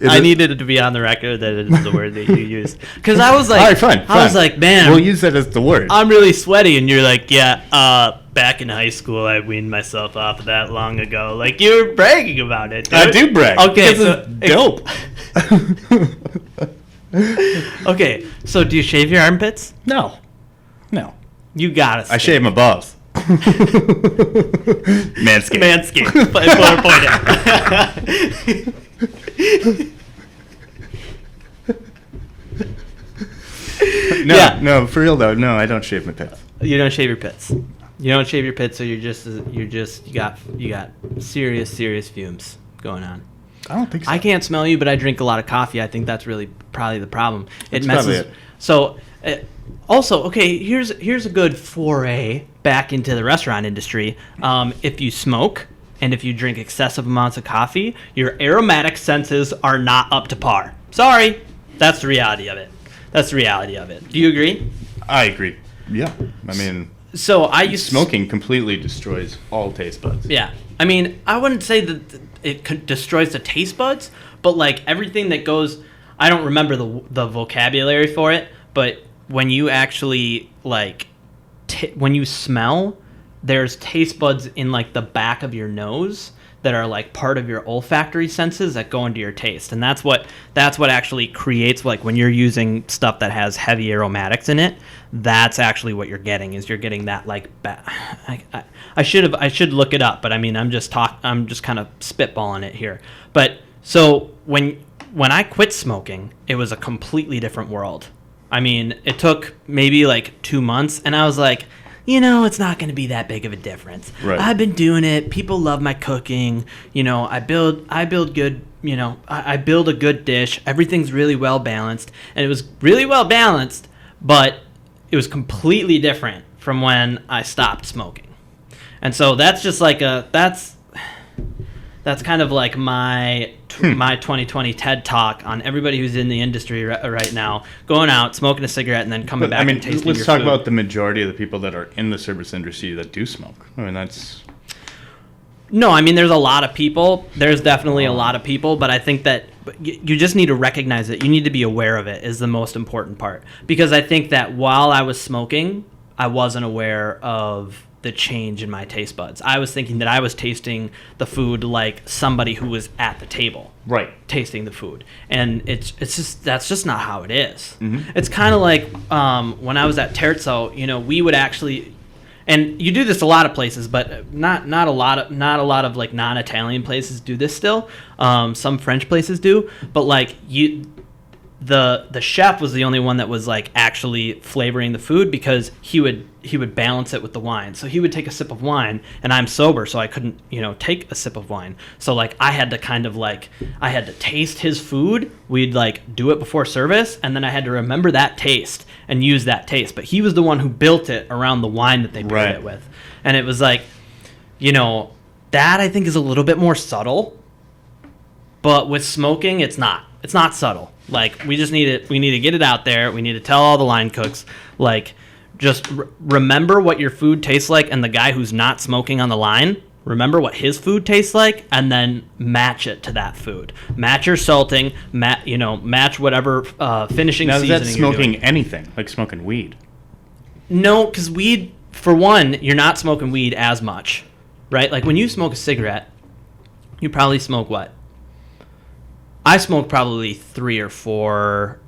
S2: I needed it to be on the record that it is the word that you used. Because I was like...
S1: All right, fine.
S2: I was like, man...
S1: We'll use that as the word.
S2: I'm really sweaty, and you're like, yeah, back in high school, I weaned myself off that long ago. Like, you were bragging about it, dude.
S1: I do brag.
S2: Okay,
S1: so dope.
S2: Okay, so do you shave your armpits?
S1: No.
S2: You gotta.
S1: I shave my balls. Manscaped. No, for real though. No, I don't shave my pits.
S2: You don't shave your pits. You don't shave your pits, so you got serious fumes going on.
S1: I don't think so.
S2: I can't smell you, but I drink a lot of coffee. I think that's really probably the problem. It
S1: That's
S2: messes.
S1: probably it.
S2: So, also, okay, here's a good foray back into the restaurant industry. If you smoke and if you drink excessive amounts of coffee, your aromatic senses are not up to par. Sorry, that's the reality of it. Do you agree?
S1: I agree. Yeah. I mean,
S2: so I used
S1: smoking completely destroys all taste buds.
S2: Yeah. I mean, I wouldn't say that it destroys the taste buds, but everything that goes, I don't remember the vocabulary for it, but when you actually when you smell, there's taste buds in the back of your nose that are part of your olfactory senses that go into your taste, and that's what actually creates when you're using stuff that has heavy aromatics in it. That's actually what you're getting that I should look it up, but I mean I'm just kind of spitballing it here. But so when when I quit smoking, it was a completely different world. I mean, it took maybe like 2 months, and I was like, it's not going to be that big of a difference.
S1: Right.
S2: I've been doing it. People love my cooking. I build good, I build a good dish. Everything's really well balanced. And it was really well balanced, but it was completely different from when I stopped smoking. And so that's just like that's kind of like my 2020 TED Talk on everybody who's in the industry right now, going out, smoking a cigarette, and then coming back and tasting your food.
S1: Let's talk about the majority of the people that are in the service industry that do smoke. I mean, that's...
S2: No, I mean, there's a lot of people. There's definitely a lot of people, but I think that you just need to recognize it. You need to be aware of it is the most important part. Because I think that while I was smoking, I wasn't aware of the change in my taste buds. I was thinking that I was tasting the food like somebody who was at the table,
S1: right,
S2: tasting the food, and it's just that's just not how it is.
S1: Mm-hmm.
S2: It's kind of like when I was at Terzo, we would actually, and you do this a lot of places, but not a lot of like non-Italian places do this still. Some French places do, but like the chef was the only one that was like actually flavoring the food, because he would balance it with the wine. So he would take a sip of wine, and I'm sober, so I couldn't take a sip of wine. So like I had to taste his food. We'd like do it before service, and then I had to remember that taste and use that taste. But he was the one who built it around the wine that they paired it with, and it was like, that I think is a little bit more subtle. But with smoking, it's not subtle. Like, we need to get it out there. We need to tell all the line cooks, like, just remember what your food tastes like, and the guy who's not smoking on the line, remember what his food tastes like, and then match it to that food. Match your salting, match whatever finishing
S1: now,
S2: seasoning
S1: is that smoking
S2: you're doing.
S1: anything, like smoking weed?
S2: No, because weed, for one, you're not smoking weed as much, right? Like, when you smoke a cigarette, you probably smoke what? I smoked probably 3 or 4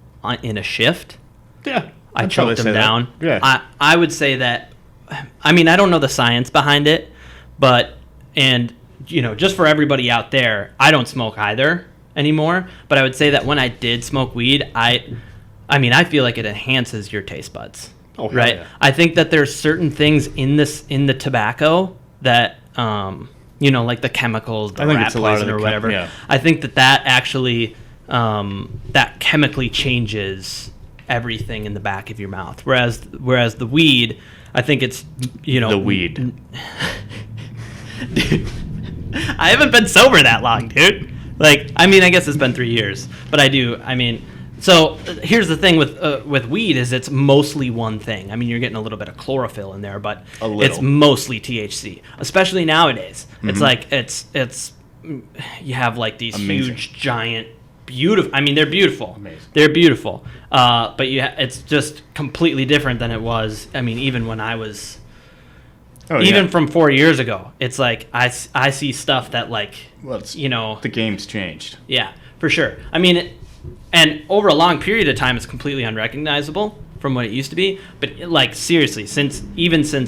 S2: in a shift.
S1: Yeah.
S2: I choked them down.
S1: That. Yeah.
S2: I would say that, I mean, I don't know the science behind it, but, and, just for everybody out there, I don't smoke either anymore, but I would say that when I did smoke weed, I feel like it enhances your taste buds.
S1: Oh,
S2: right?
S1: Yeah.
S2: I think that there's certain things in the tobacco that, like the chemicals, the rat poison or whatever.
S1: Yeah.
S2: I think that actually, that chemically changes everything in the back of your mouth. Whereas the weed, I think it's,
S1: The weed.
S2: Dude, I haven't been sober that long, dude. Like, I mean, I guess it's been 3 years, but so here's the thing with weed is it's mostly one thing. I mean, you're getting a little bit of chlorophyll in there, but it's mostly THC, especially nowadays. Mm-hmm. It's like it's you have like these huge, giant, beautiful. I mean, they're beautiful.
S1: Amazing.
S2: They're beautiful. But it's just completely different than it was. I mean, even when I was. From 4 years ago, it's like I see stuff that like
S1: the game's changed.
S2: Yeah, for sure. I mean. And over a long period of time, it's completely unrecognizable from what it used to be. But like seriously, since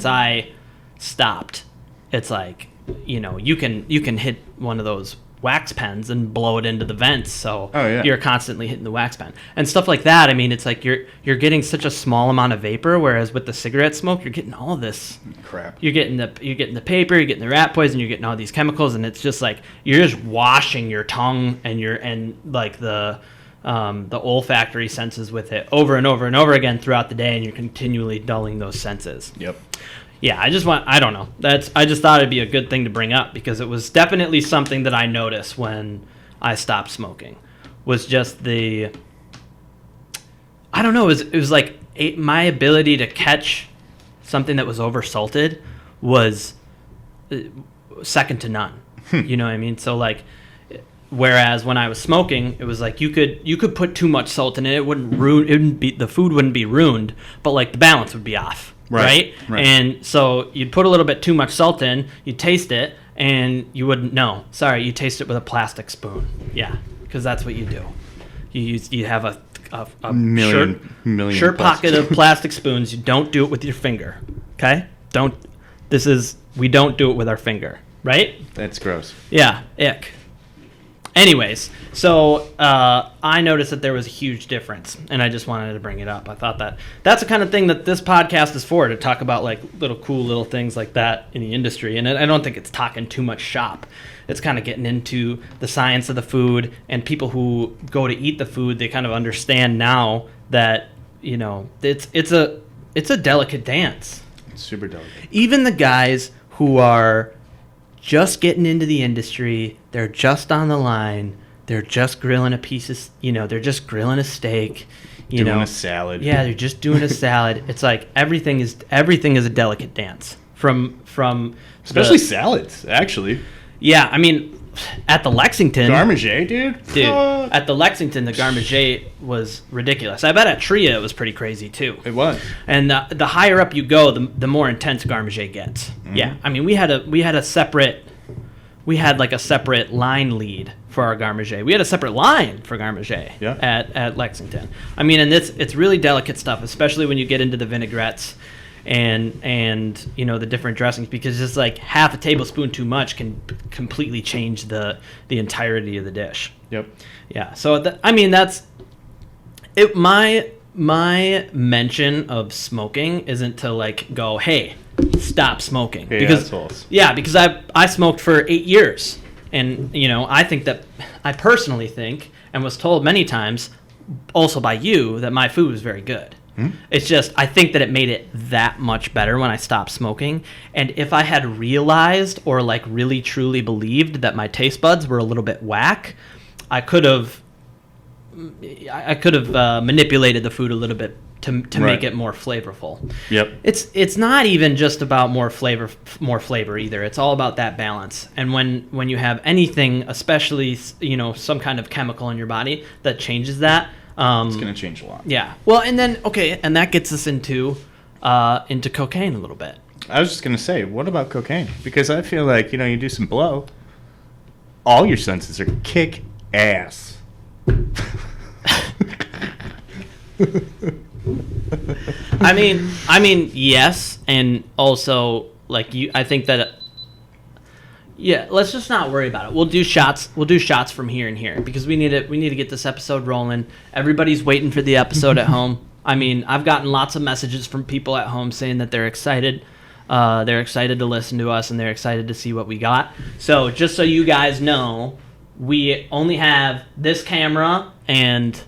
S2: I stopped, it's like you can hit one of those wax pens and blow it into the vents. So you're constantly hitting the wax pen and stuff like that. I mean, it's like you're getting such a small amount of vapor, whereas with the cigarette smoke, you're getting all of this
S1: crap.
S2: You're getting the paper, you're getting the rat poison, you're getting all these chemicals, and it's just like you're just washing your tongue and like the olfactory senses with it over and over and over again throughout the day, and you're continually dulling those senses.
S1: Yep.
S2: Yeah, I don't know. I just thought it'd be a good thing to bring up because it was definitely something that I noticed when I stopped smoking. Was just I don't know, it was like my ability to catch something that was oversalted was second to none. You know what I mean? So like, whereas when I was smoking, it was like you could put too much salt in it, the food wouldn't be ruined, but like the balance would be off. Right? And so you'd put a little bit too much salt in, you'd taste it, and you wouldn't know. Sorry, you taste it with a plastic spoon. Yeah, because that's what you do. You have a million shirt pocket of plastic spoons. You don't do it with your finger. Okay? We don't do it with our finger. Right?
S1: That's gross.
S2: Yeah, ick. Anyways, so I noticed that there was a huge difference, and I just wanted to bring it up. I thought that's the kind of thing that this podcast is for, to talk about like little cool little things like that in the industry. And I don't think it's talking too much shop. It's kind of getting into the science of the food, and people who go to eat the food, they kind of understand now that, you know, it's a delicate dance.
S1: It's super delicate.
S2: Even the guys who are just getting into the industry, they're just on the line, they're just grilling a piece of, you know, they're just grilling a steak, doing
S1: a salad.
S2: Yeah, they're just doing a salad. It's like everything is a delicate dance from
S1: especially salads, actually.
S2: Yeah, I mean, at the Lexington,
S1: Garmager, dude.
S2: At the Lexington, the Garmager was ridiculous. I bet at Tria it was pretty crazy too.
S1: It was.
S2: And the higher up you go, the more intense Garmager gets. Mm-hmm. Yeah, I mean, we had a separate line lead for our Garmager. We had a separate line for Garmager at Lexington. I mean, and it's really delicate stuff, especially when you get into the vinaigrettes and you know, the different dressings, because just like half a tablespoon too much can completely change the entirety of the dish.
S1: Yep.
S2: Yeah. So I mean, that's it. My mention of smoking isn't to like go, hey, stop smoking, because I smoked for 8 years, and you know, I personally think, and was told many times also by you, that my food was very good. It's just, I think that it made it that much better when I stopped smoking. And if I had realized, or like really truly believed, that my taste buds were a little bit whack, I could have manipulated the food a little bit to make it more flavorful.
S1: Yep.
S2: It's not even just about more flavor either. It's all about that balance. And when you have anything, especially, you know, some kind of chemical in your body that changes that,
S1: it's going to change a lot.
S2: Yeah. Well, and then, okay, and that gets us into cocaine a little bit.
S1: I was just going to say, what about cocaine? Because I feel like, you know, you do some blow, all your senses are kick ass.
S2: I mean, yes, and also, like, I think that, yeah, let's just not worry about it. We'll do shots from here and here, because we need to get this episode rolling. Everybody's waiting for the episode at home. I mean, I've gotten lots of messages from people at home saying that they're excited. They're excited to listen to us, and they're excited to see what we got. So just so you guys know, we only have this camera and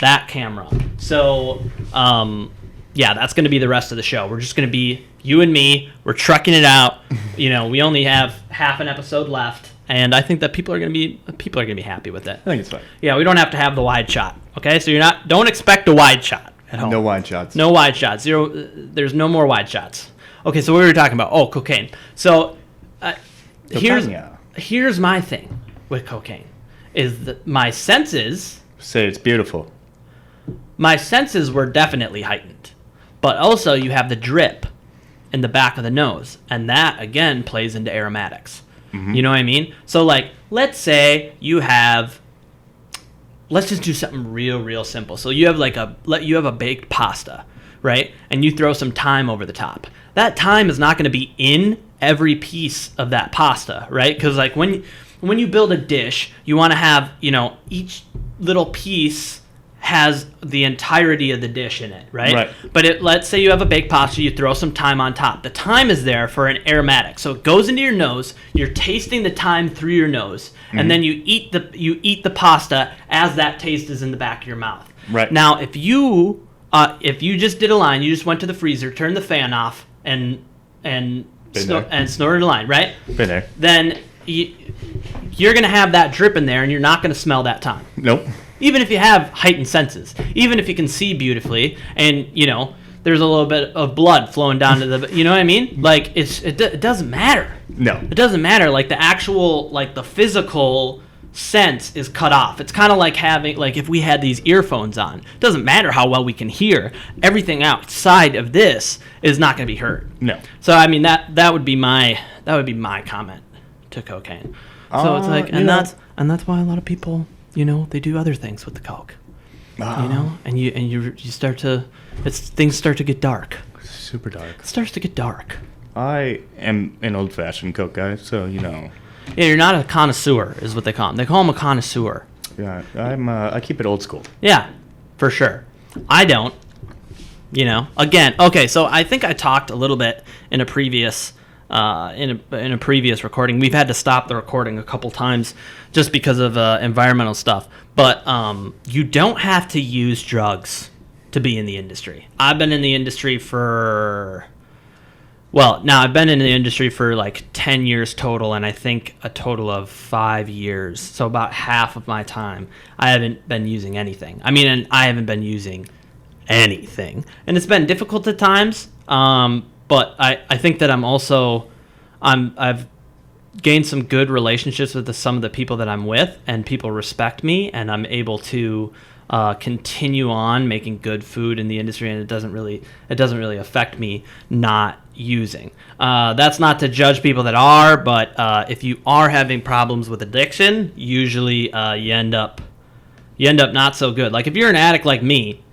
S2: that camera. So, yeah, that's going to be the rest of the show. We're just going to be you and me. We're trucking it out. You know, we only have half an episode left, and I think that people are going to be happy with it.
S1: I think it's fine.
S2: Yeah, we don't have to have the wide shot. Okay, so don't expect a wide shot at home.
S1: No wide shots.
S2: No wide shots. There's no more wide shots. Okay, so what were we talking about? Oh, cocaine. So here's my thing with cocaine, is that my senses.
S1: Say it's beautiful.
S2: My senses were definitely heightened, but also you have the drip in the back of the nose, and that again plays into aromatics. Mm-hmm. You know what I mean? So like, let's say let's just do something real simple. So you have a baked pasta, right? And you throw some thyme over the top. That thyme is not going to be in every piece of that pasta, right? Because like when you build a dish, you want to have, you know, each little piece has the entirety of the dish in it, right? But let's say you have a baked pasta, you throw some thyme on top. The thyme is there for an aromatic, so it goes into your nose. You're tasting the thyme through your nose, and then you eat the pasta as that taste is in the back of your mouth.
S1: Right.
S2: Now, if you just did a line, you just went to the freezer, turned the fan off, and snorted a line, right?
S1: Been there.
S2: Then you're gonna have that drip in there, and you're not gonna smell that thyme.
S1: Nope.
S2: Even if you have heightened senses, even if you can see beautifully, and you know there's a little bit of blood flowing down to the, you know what I mean? Like it doesn't matter.
S1: No,
S2: it doesn't matter. Like the actual, like the physical sense is cut off. It's kind of like having, like if we had these earphones on, it doesn't matter how well we can hear. Everything outside of this is not going to be heard.
S1: No.
S2: So I mean that would be my comment to cocaine. So it's like, and that's why a lot of people, you know, they do other things with the coke. You know, and you start to, things start to get dark.
S1: Super dark.
S2: It starts to get dark.
S1: I am an old-fashioned coke guy, so you know.
S2: Yeah, you're not a connoisseur, is what they call him. They call him a connoisseur.
S1: Yeah, I keep it old school.
S2: Yeah, for sure. I don't. Again, okay. So I think I talked a little bit in a previous in a previous recording. We've had to stop the recording a couple times just because of environmental stuff. But you don't have to use drugs to be in the industry. I've been in the industry for I've been in the industry for like 10 years total, and I think a total of 5 years. So about half of my time, I haven't been using anything. And I haven't been using anything. And it's been difficult at times, but I think that I've gained some good relationships with some of the people that I'm with, and people respect me, and I'm able to continue on making good food in the industry, and it doesn't really affect me not using. That's not to judge people that are, but if you are having problems with addiction, usually you end up not so good. Like if you're an addict like me,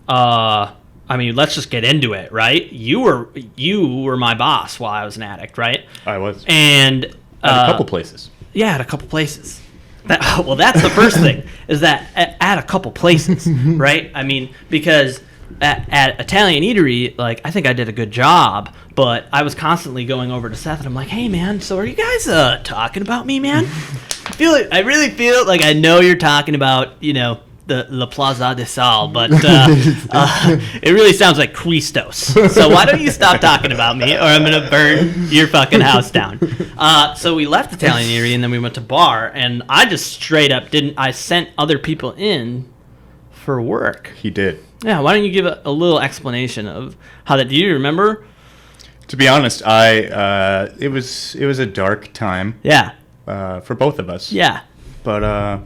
S2: let's just get into it, right? You were my boss while I was an addict, right?
S1: I was.
S2: And
S1: at a couple places.
S2: Yeah, at a couple places. That's the first thing, is that at a couple places, right? Because at Italian Eatery, like, I think I did a good job, but I was constantly going over to Seth, and I'm like, hey, man, so are you guys talking about me, man? I really feel like I know you're talking about, the La Plaza de Sal, but it really sounds like Christos. So why don't you stop talking about me, or I'm going to burn your fucking house down. So we left Italian Eatery, and then we went to bar, and I just straight up I sent other people in for work.
S1: He did.
S2: Yeah, why don't you give a little explanation of how that, do you remember?
S1: To be honest, it was a dark time.
S2: Yeah.
S1: For both of us.
S2: Yeah.
S1: But,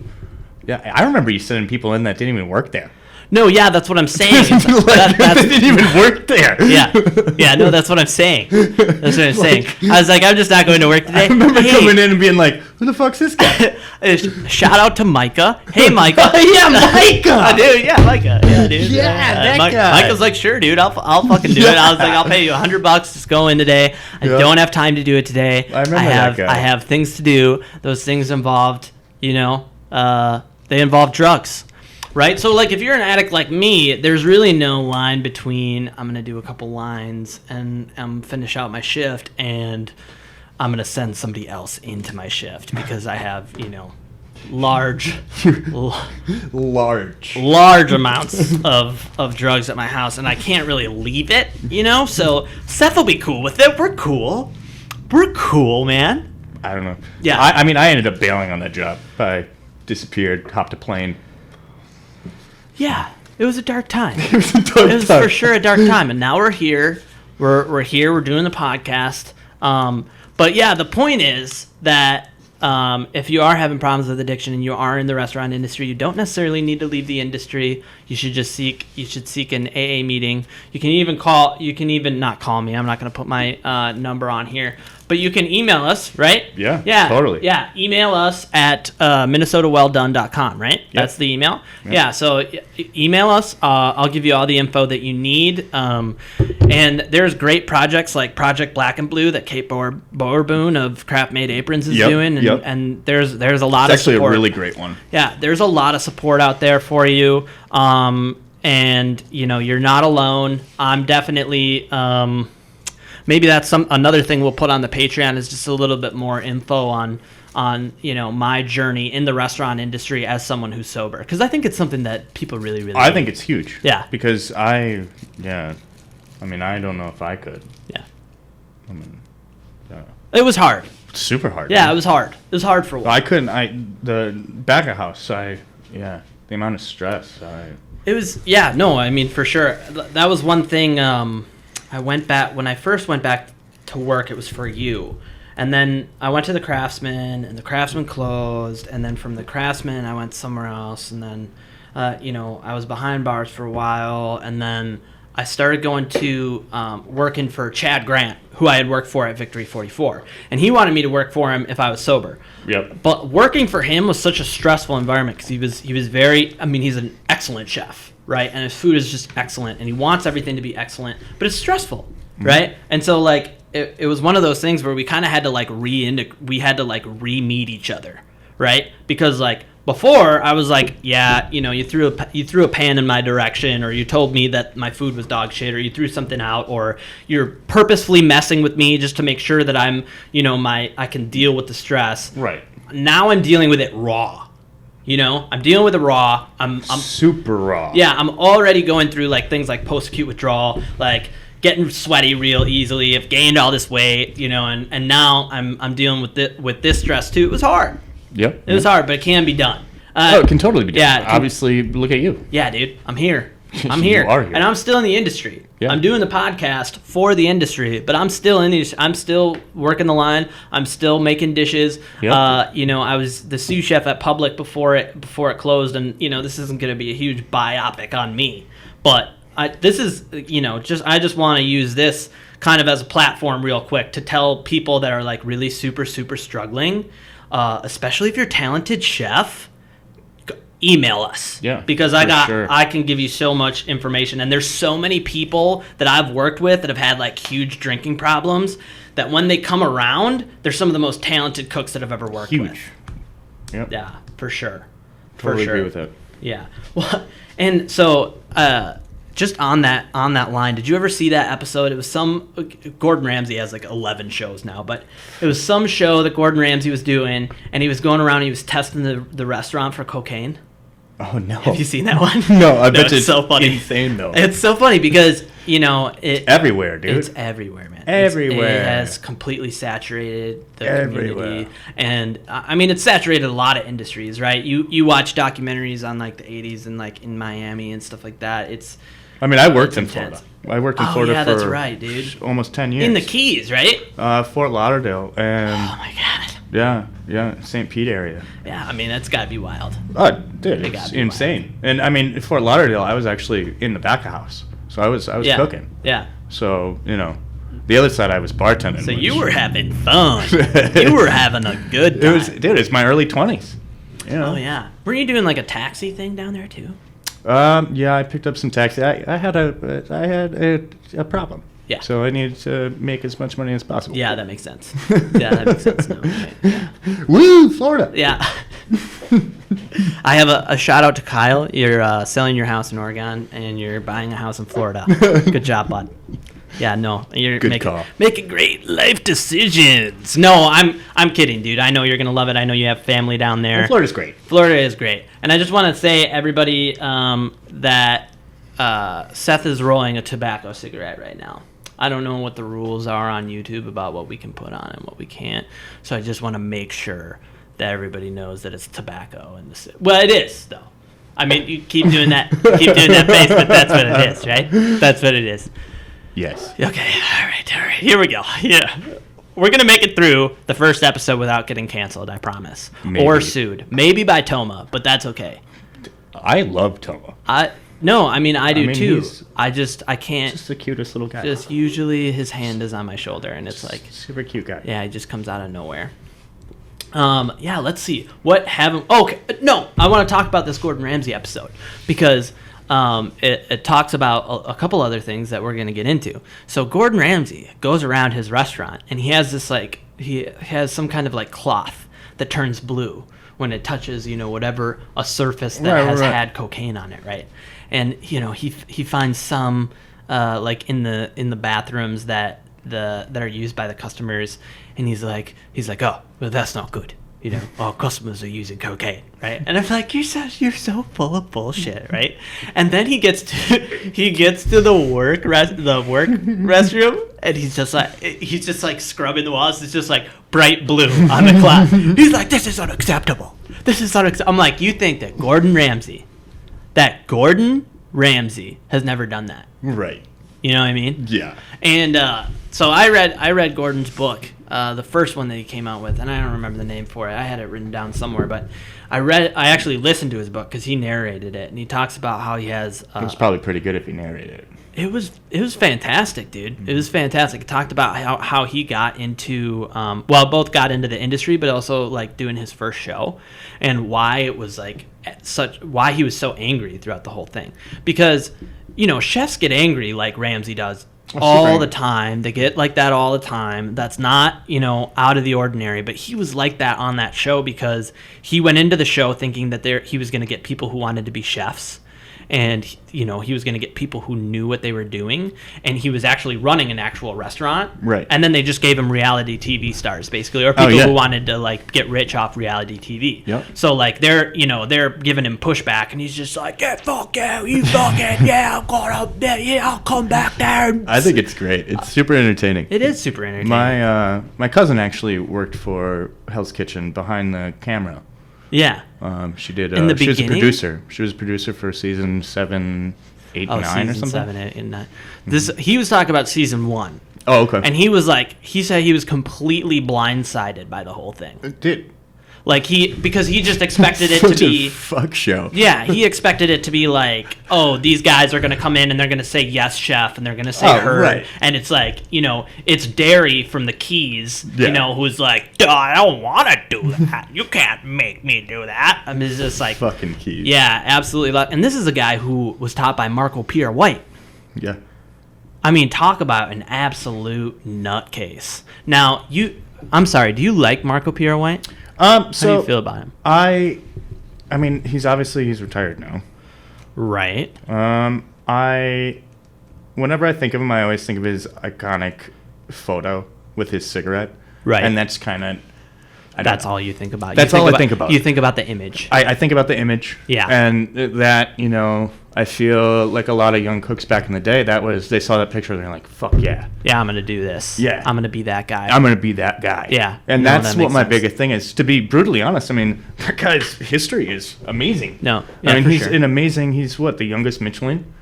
S1: yeah, I remember you sending people in that didn't even work there.
S2: No, yeah, that's what I'm saying.
S1: They didn't even work there.
S2: Yeah, no, that's what I'm saying. That's what I'm saying. I was like, I'm just not going to work today.
S1: I remember coming in and being like, who the fuck's this guy?
S2: Shout out to Micah. Hey, Micah.
S1: Yeah, Micah.
S2: Dude, yeah, Micah. Yeah, dude.
S1: Yeah, that guy.
S2: Micah's like, sure, dude, I'll fucking do it. I was like, I'll pay you $100. Just go in today. I don't have time to do it today.
S1: I remember that guy.
S2: I have things to do. Those things involved, they involve drugs. Right? So, like, if you're an addict like me, there's really no line between I'm going to do a couple lines and finish out my shift, and I'm going to send somebody else into my shift because I have, large amounts of drugs at my house, and I can't really leave it, So Seth will be cool with it. We're cool. Man.
S1: I don't know.
S2: Yeah.
S1: I ended up bailing on that job. I disappeared, hopped a plane.
S2: Yeah, it was a dark time.
S1: It was
S2: for sure a dark time, and now we're here. We're here. We're doing the podcast. But yeah, the point is that if you are having problems with addiction and you are in the restaurant industry, you don't necessarily need to leave the industry. You should seek an AA meeting. You can even not call me. I'm not going to put my number on here. But you can email us, right?
S1: Yeah, totally.
S2: Yeah, email us at minnesotawelldone.com, right? Yep. That's the email? Yep. Yeah, so email us. I'll give you all the info that you need. And there's great projects like Project Black and Blue that Kate Boerboon of Craft Made Aprons is doing. And there's a lot of support. It's actually
S1: a really great one.
S2: Yeah, there's a lot of support out there for you. And, you're not alone. I'm definitely... maybe that's another thing we'll put on the Patreon is just a little bit more info on my journey in the restaurant industry as someone who's sober, because I think it's something that people really really
S1: I think it's huge.
S2: Yeah,
S1: because I don't know if I could.
S2: Yeah, it was hard.
S1: Super hard.
S2: Yeah, it was hard. It was hard for a while.
S1: I couldn't. The back of house. The amount of stress.
S2: It was for sure. That was one thing. I went back when I first went back to work. It was for you, and then I went to the Craftsman, and the Craftsman closed. And then from the Craftsman, I went somewhere else, and then, I was behind bars for a while, and then I started going to working for Chad Grant, who I had worked for at Victory 44, and he wanted me to work for him if I was sober.
S1: Yep.
S2: But working for him was such a stressful environment because he was very. He's an excellent chef. Right, and his food is just excellent, and he wants everything to be excellent, but it's stressful, right? And so, like, it was one of those things where we kind of had to like re-meet each other, right? Because like before I was like, yeah, you know, you threw a pan in my direction, or you told me that my food was dog shit, or you threw something out, or you're purposefully messing with me just to make sure that I'm, you know, I can deal with the stress.
S1: Right.
S2: Now I'm dealing with it raw. You know, I'm dealing with it raw. I'm
S1: super raw.
S2: Yeah, I'm already going through like things like post-acute withdrawal, like getting sweaty real easily. I've gained all this weight, you know, and now I'm dealing with this stress too. It was hard.
S1: Yep.
S2: It was hard, but it can be done.
S1: It can totally be done.
S2: Yeah,
S1: obviously, look at you.
S2: Yeah, dude, I'm here. I'm here.
S1: You are here.
S2: And I'm still in the industry.
S1: Yeah.
S2: I'm doing the podcast for the industry, but I'm still I'm still working the line. I'm still making dishes.
S1: Yep.
S2: You know, I was the sous chef at Public before it closed, and you know, this isn't going to be a huge biopic on me, but this is, you know, I just want to use this kind of as a platform real quick to tell people that are like really super struggling, especially if you're a talented chef. Email us.
S1: Yeah,
S2: because I can give you so much information, and there's so many people that I've worked with that have had like huge drinking problems that when they come around, they're some of the most talented cooks that I've ever worked with.
S1: Yep.
S2: Yeah, for sure.
S1: Totally agree with that.
S2: Yeah. Well, and so just on that line, did you ever see that episode? It was Gordon Ramsay has like 11 shows now, but it was some show that Gordon Ramsay was doing, and he was going around and he was testing the restaurant for cocaine.
S1: Oh no!
S2: Have you seen that one?
S1: No, I bet it's
S2: so funny.
S1: Insane though.
S2: It's so funny because, you know,
S1: it's everywhere, dude.
S2: It's everywhere, man.
S1: Everywhere.
S2: It has completely saturated the community, and I mean, it's saturated a lot of industries, right? You watch documentaries on like the 80s and like in Miami and stuff like that.
S1: I mean, I worked in Florida. I worked in Florida for
S2: that's right, dude.
S1: Almost 10 years.
S2: In the Keys, right?
S1: Fort Lauderdale and.
S2: Oh my god.
S1: Yeah, St. Pete area.
S2: Yeah, I mean, that's got to be wild.
S1: Oh, dude, it's insane. Wild. And I mean, Fort Lauderdale, I was actually in the back of house, so I was cooking.
S2: Yeah.
S1: So, you know, the other side I was bartending.
S2: So you were having fun. You were having a good time.
S1: It's my early 20s. You know?
S2: Oh yeah. Were you doing like a taxi thing down there too?
S1: Yeah, I picked up some taxi. I had a problem.
S2: Yeah.
S1: So I needed to make as much money as possible.
S2: Yeah, that makes sense. Yeah, that makes sense. No, right. Yeah.
S1: Woo, Florida.
S2: Yeah. I have a shout out to Kyle. You're selling your house in Oregon and you're buying a house in Florida. Good job, bud. Yeah, no, you're making great life decisions. No, I'm kidding, dude. I know you're gonna love it. I know you have family down there.
S1: And Florida's great.
S2: Florida is great, and I just want to say, everybody, that Seth is rolling a tobacco cigarette right now. I don't know what the rules are on YouTube about what we can put on and what we can't. So I just want to make sure that everybody knows that it's tobacco. Well, it is, though. I mean, you keep doing that face, but that's what it is, right? That's what it is.
S1: Yes.
S2: Okay, all right. Here we go. Yeah. We're going to make it through the first episode without getting canceled, I promise.
S1: Maybe.
S2: Or sued. Maybe by Toma, but that's okay.
S1: I love Toma.
S2: No, I mean, I do too. I can't.
S1: Just the cutest little guy.
S2: Just usually his hand is on my shoulder, and it's like
S1: super cute guy.
S2: Yeah, he just comes out of nowhere. Yeah, let's see. Okay, no, I want to talk about this Gordon Ramsay episode because it talks about a couple other things that we're going to get into. So Gordon Ramsay goes around his restaurant, and he has this he has some kind of like cloth that turns blue when it touches, you know, whatever a surface that has had cocaine on it, right? And you know, he finds some like in the bathrooms that are used by the customers, and he's like, oh, well, that's not good. You know, all customers are using cocaine, right? And I'm like, you're so full of bullshit, right? And then he gets to the work restroom, and he's just like scrubbing the walls. It's just like bright blue on the cloth. He's like, this is unacceptable. I'm like, you think that Gordon Ramsay has never done that,
S1: right? You
S2: know what I mean?
S1: Yeah.
S2: And so I read Gordon's book, the first one that he came out with, and I don't remember the name for it. I had it written down somewhere, but I actually listened to his book because he narrated it, and he talks about how he has. It
S1: was probably pretty good if he narrated it.
S2: It was fantastic, dude. Mm-hmm. It was fantastic. It talked about how he got into, both got into the industry, but also like doing his first show, and why it was like why he was so angry throughout the whole thing. Because, you know, chefs get angry like Ramsay does all the time. They get like that all the time. That's not, out of the ordinary. But he was like that on that show because he went into the show thinking that he was going to get people who wanted to be chefs. And, he was going to get people who knew what they were doing. And he was actually running an actual restaurant.
S1: Right.
S2: And then they just gave him reality TV stars, basically, or people who wanted to, like, get rich off reality TV.
S1: Yep.
S2: So, like, they're giving him pushback. And he's just like, yeah, fuck yeah, you fucking, yeah, I'm going up there. Yeah, I'll come back there.
S1: I think it's great. It's super entertaining.
S2: It is super entertaining.
S1: My cousin actually worked for Hell's Kitchen behind the camera.
S2: Yeah.
S1: She did.
S2: In the
S1: she was a
S2: beginning?
S1: producer. She was a producer for season 7, 8, 9 or something.
S2: 7, 8, and 9. He was talking about season 1.
S1: Oh, okay.
S2: And he said he was completely blindsided by the whole thing.
S1: Dude.
S2: Like because he just expected it to
S1: Such
S2: be
S1: a fuck show.
S2: Yeah, he expected it to be like, oh, these guys are going to come in and they're going to say yes, chef, and they're going to say her.
S1: Right.
S2: And it's like, it's Derry from the Keys, who's like, duh, I don't want to do that. You can't make me do that. I mean, it's just like
S1: fucking Keys.
S2: Yeah, absolutely. And this is a guy who was taught by Marco Pierre-White.
S1: Yeah.
S2: I mean, talk about an absolute nutcase. Now, I'm sorry, do you like Marco Pierre-White? How do you feel about him?
S1: I mean, he's retired now.
S2: Right.
S1: Whenever I think of him, I always think of his iconic photo with his cigarette.
S2: Right.
S1: And that's kind of...
S2: That's all you think about.
S1: That's all I think about.
S2: You think about the image.
S1: I think about the image.
S2: Yeah.
S1: And that, I feel like a lot of young cooks back in the day, they saw that picture and they're like, fuck yeah.
S2: Yeah, I'm going to do this.
S1: Yeah.
S2: I'm going to be that guy.
S1: I'm going to be that guy.
S2: Yeah.
S1: And that's what my biggest thing is. To be brutally honest, I mean, that guy's history is amazing.
S2: No.
S1: Yeah, I mean, he's what, the youngest Michelin?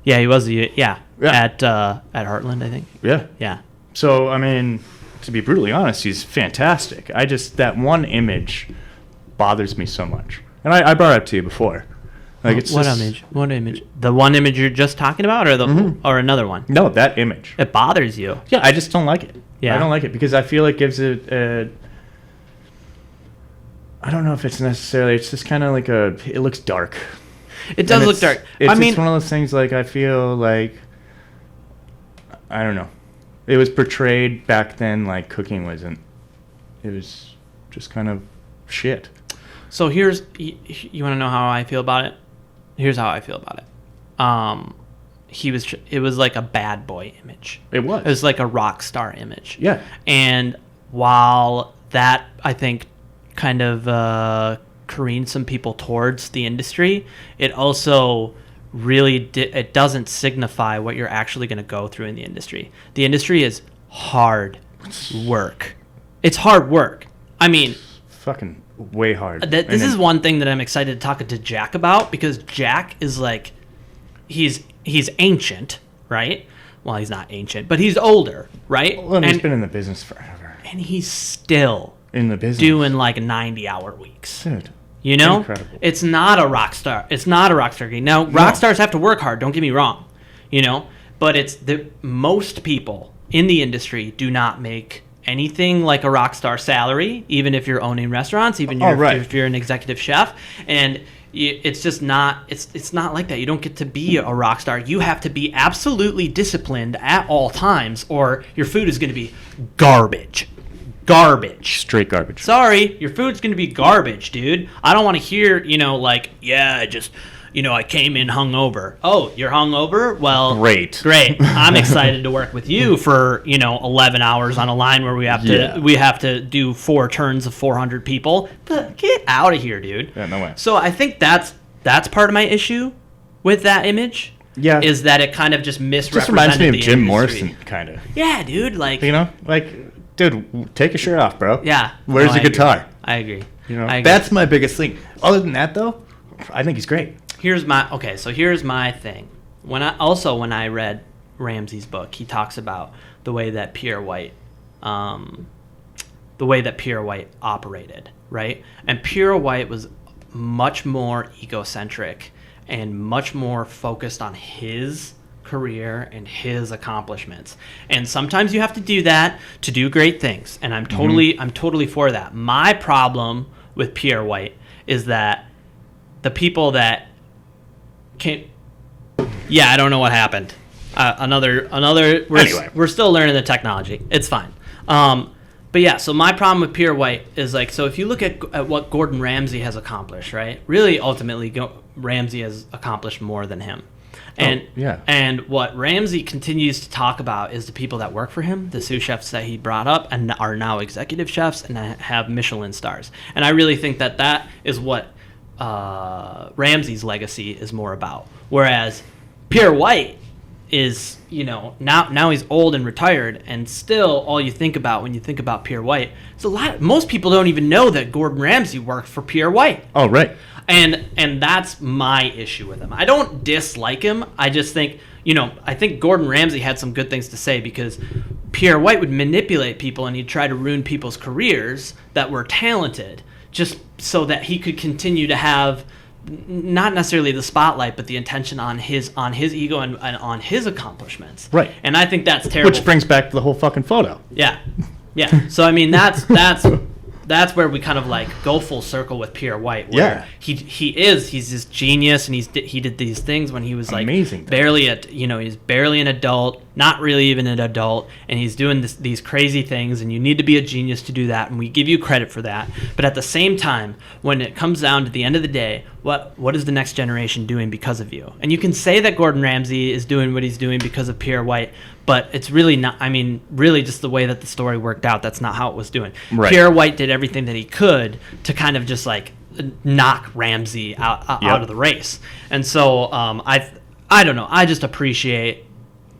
S2: Yeah, he was, at Heartland, I think.
S1: Yeah.
S2: Yeah.
S1: So, I mean, to be brutally honest, he's fantastic. That one image bothers me so much. And I brought it up to you before. Like
S2: What image? What image? The one image you're just talking about, or or another one?
S1: No, that image.
S2: It bothers you.
S1: Yeah, I just don't like it.
S2: Yeah.
S1: I don't like it because I feel it gives it I don't know if it's necessarily, it's just kind of like it looks dark.
S2: It does look dark.
S1: It's one of those things, like, I feel like, I don't know. It was portrayed back then like cooking wasn't. It was just kind of shit.
S2: So you want to know how I feel about it? Here's how I feel about it. It was like a bad boy image.
S1: It was.
S2: It was like a rock star image.
S1: Yeah.
S2: And while that, I think, kind of careened some people towards the industry, it also really it doesn't signify what you're actually going to go through in the industry. The industry is hard work. It's hard work. I mean,
S1: fucking way hard.
S2: This is one thing that I'm excited to talk to Jack about, because Jack is like, he's ancient, right? Well, he's not ancient, but he's older, right?
S1: Well, and he's been in the business forever.
S2: And he's still
S1: in the business
S2: doing like 90-hour weeks.
S1: Dude.
S2: Incredible. It's not a rock star. It's not a rock star game. Now, rock stars have to work hard, don't get me wrong. But it's most people in the industry do not make anything like a rock star salary, even if you're owning restaurants, even if you're an executive chef. And it's just not, it's not like that. You don't get to be a rock star. You have to be absolutely disciplined at all times, or your food is going to be garbage.
S1: Straight garbage.
S2: Sorry, your food's going to be garbage, dude. I don't want to hear, I came in hungover. Oh, you're hungover? Well,
S1: great.
S2: I'm excited to work with you for 11 hours on a line where we have to do 4 turns of 400 people. But get out of here, dude.
S1: Yeah, no way.
S2: So I think that's part of my issue with that image.
S1: Yeah,
S2: is that it kind of just misrepresented.
S1: Just reminds me of Jim
S2: industry.
S1: Morrison, kind of.
S2: Yeah, dude. Like,
S1: dude, take your shirt off, bro.
S2: Yeah.
S1: Where's your guitar?
S2: I agree.
S1: That's my biggest thing. Other than that, though, I think he's great.
S2: Here's my thing. When I read Ramsay's book, he talks about the way that Pierre-White operated, right? And Pierre-White was much more egocentric and much more focused on his career and his accomplishments. And sometimes you have to do that to do great things. And I'm totally for that. My problem with Pierre-White is that the people that I don't know what happened. We're still learning the technology. It's fine. But yeah, so my problem with Pierre-White is like, so if you look at what Gordon Ramsay has accomplished, right? Really, ultimately, Ramsay has accomplished more than him. And and what Ramsay continues to talk about is the people that work for him, the sous chefs that he brought up and are now executive chefs and have Michelin stars. And I really think that is what Ramsay's legacy is more about. Whereas Pierre-White is, now he's old and retired, and still all you think about when you think about Pierre-White, most people don't even know that Gordon Ramsay worked for Pierre-White.
S1: Oh, right.
S2: And that's my issue with him. I don't dislike him. I just think, I think Gordon Ramsay had some good things to say, because Pierre-White would manipulate people and he'd try to ruin people's careers that were talented just so that he could continue to have not necessarily the spotlight, but the attention on his ego and on his accomplishments.
S1: Right.
S2: And I think that's terrible.
S1: Which brings back the whole fucking photo.
S2: Yeah. So I mean, that's where we kind of like go full circle with Pierre-White. Where he's this genius, and he did these things when he was like
S1: amazing.
S2: He's barely an adult, not really even an adult, and he's doing these crazy things, and you need to be a genius to do that, and we give you credit for that. But at the same time, when it comes down to the end of the day, what is the next generation doing because of you? And you can say that Gordon Ramsay is doing what he's doing because of Pierre-White, but it's really not. I mean, really, just the way that the story worked out, that's not how it was doing.
S1: Right.
S2: Pierre-White did everything that he could to kind of just like knock Ramsay out of the race. And so I don't know. I just appreciate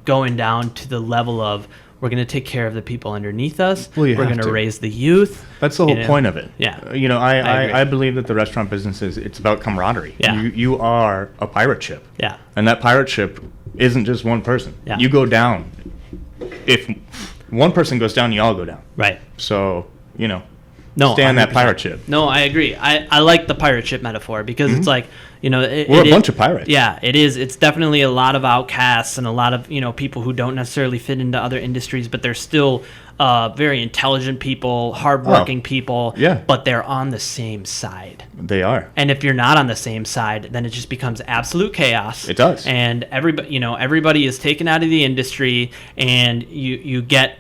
S2: going down to the level of, we're going to take care of the people underneath us.
S1: Well,
S2: we're going to raise the youth.
S1: That's the whole point of it.
S2: Yeah.
S1: I believe that the restaurant business it's about camaraderie.
S2: Yeah.
S1: You are a pirate ship.
S2: Yeah.
S1: And that pirate ship isn't just one person.
S2: Yeah.
S1: You go down. If one person goes down, you all go down.
S2: Right.
S1: So,
S2: No,
S1: stay on
S2: 100%.
S1: that pirate ship.
S2: No, I agree. I like the pirate ship metaphor, because it's like,
S1: we're a bunch of pirates.
S2: Yeah, it is. It's definitely a lot of outcasts and a lot of, people who don't necessarily fit into other industries, but they're still very intelligent people, hardworking people.
S1: Yeah.
S2: But they're on the same side.
S1: They are.
S2: And if you're not on the same side, then it just becomes absolute chaos.
S1: It does.
S2: And everybody is taken out of the industry, and you get,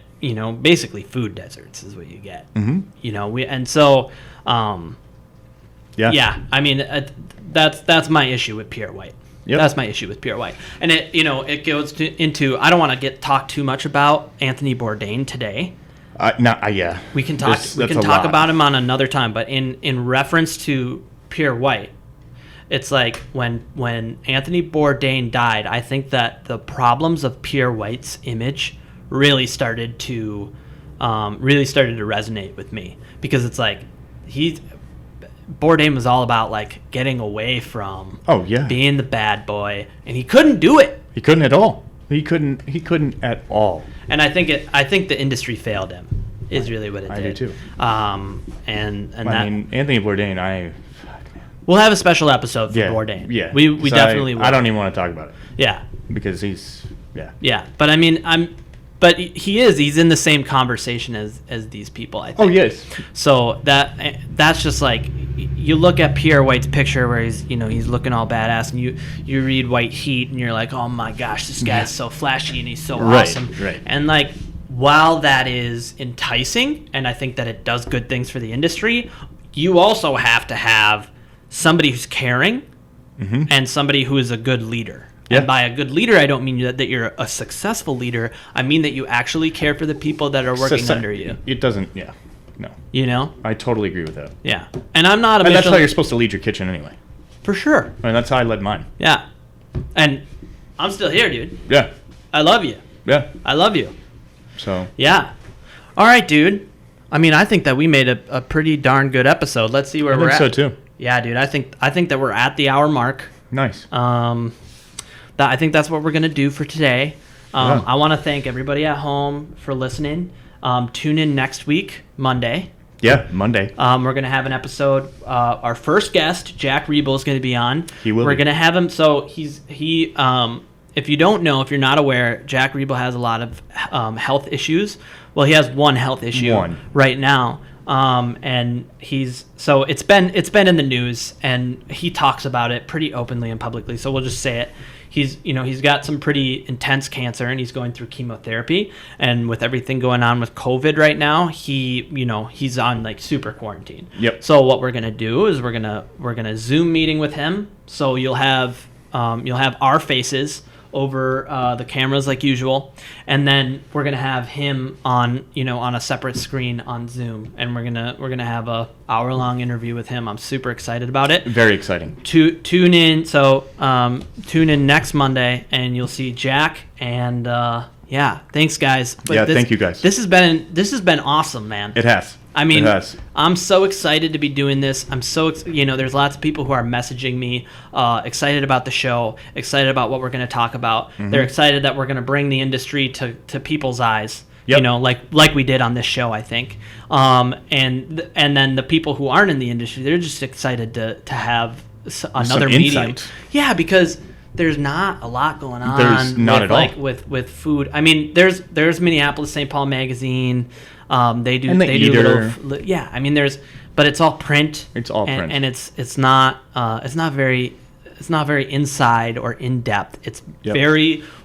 S2: basically food deserts is what you get.
S1: Mm-hmm.
S2: Yeah. I mean, that's my issue with Pierre-White.
S1: Yep.
S2: That's my issue with Pierre-White. And it goes into, I don't want to talk too much about Anthony Bourdain today.
S1: Yeah.
S2: We can talk about him on another time, but in reference to Pierre-White, it's like when Anthony Bourdain died, I think that the problems of Pierre-White's image really started to resonate with me, because it's like Bourdain was all about like getting away from being the bad boy, and he couldn't do it.
S1: He couldn't at all. He couldn't at all.
S2: And I think the industry failed him. Is really what it did.
S1: I do too.
S2: And
S1: I mean, Anthony Bourdain,
S2: we'll have a special episode for Bourdain.
S1: Yeah.
S2: We definitely will.
S1: I don't even want to talk about it.
S2: Yeah.
S1: Because he's
S2: Yeah, but I mean, but he's in the same conversation as these people, I think.
S1: Oh, yes.
S2: So that's just like, you look at Pierre-White's picture where he's looking all badass, and you read White Heat, and you're like, oh my gosh, this guy's so flashy and he's so awesome.
S1: Right.
S2: And like, while that is enticing, and I think that it does good things for the industry, you also have to have somebody who's caring and somebody who is a good leader.
S1: Yeah.
S2: And by a good leader, I don't mean that you're a successful leader. I mean that you actually care for the people that are working under you.
S1: It doesn't, no. I totally agree with that.
S2: Yeah. And I'm not a
S1: And that's how you're supposed to lead your kitchen anyway.
S2: For sure.
S1: I mean, that's how I led mine.
S2: Yeah. And I'm still here, dude.
S1: Yeah.
S2: I love you.
S1: Yeah.
S2: I love you.
S1: So.
S2: Yeah. All right, dude. I mean, I think that we made a pretty darn good episode. Let's see where we're at.
S1: I think so, too.
S2: Yeah, dude. I think that we're at the hour mark.
S1: Nice.
S2: I think that's what we're going to do for today. I want to thank everybody at home for listening. Tune in next week, Monday.
S1: Yeah, Monday.
S2: We're going to have an episode. Our first guest, Jack Rebel, is going to be on.
S1: He will.
S2: We're going to have him. So if you don't know, if you're not aware, Jack Rebel has a lot of health issues. Well, he has one health issue right now. And it's been in the news, and he talks about it pretty openly and publicly. So we'll just say it. he's got some pretty intense cancer and he's going through chemotherapy, and with everything going on with COVID right now, he's on like super quarantine.
S1: Yep.
S2: So what we're gonna do is we're gonna Zoom meeting with him. So you'll have our faces over the cameras like usual, and then we're gonna have him on a separate screen on Zoom, and we're gonna have a hour-long interview with him. I'm super excited about it.
S1: Very exciting.
S2: Tune in. So tune in next Monday, and you'll see Jack. And yeah, thanks guys. But
S1: thank you guys.
S2: This has been awesome, man.
S1: It has.
S2: I mean,
S1: it has.
S2: I'm so excited to be doing this. I'm so, there's lots of people who are messaging me, excited about the show, excited about what we're going to talk about.
S1: Mm-hmm.
S2: They're excited that we're going to bring the industry to people's eyes,
S1: Yep.
S2: like we did on this show, I think. And then the people who aren't in the industry, they're just excited to have another
S1: Some
S2: medium.
S1: insight.
S2: Yeah, because there's not a lot going on.
S1: There's not at all.
S2: With food. I mean, there's Minneapolis St. Paul Magazine. They do
S1: And the
S2: they
S1: Eater.
S2: do little, yeah. I mean, but it's all print.
S1: It's all print.
S2: and it's not very inside or in depth. It's
S1: Yep.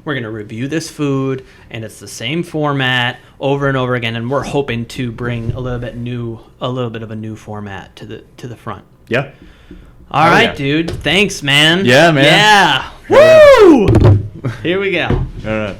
S2: we're gonna review this food, and it's the same format over and over again. And we're hoping to bring a little bit of a new format to the front.
S1: Yeah.
S2: All right,
S1: yeah.
S2: dude. Thanks, man.
S1: Yeah, man.
S2: Yeah.
S1: Yeah.
S2: Woo! Here we go.
S1: All right.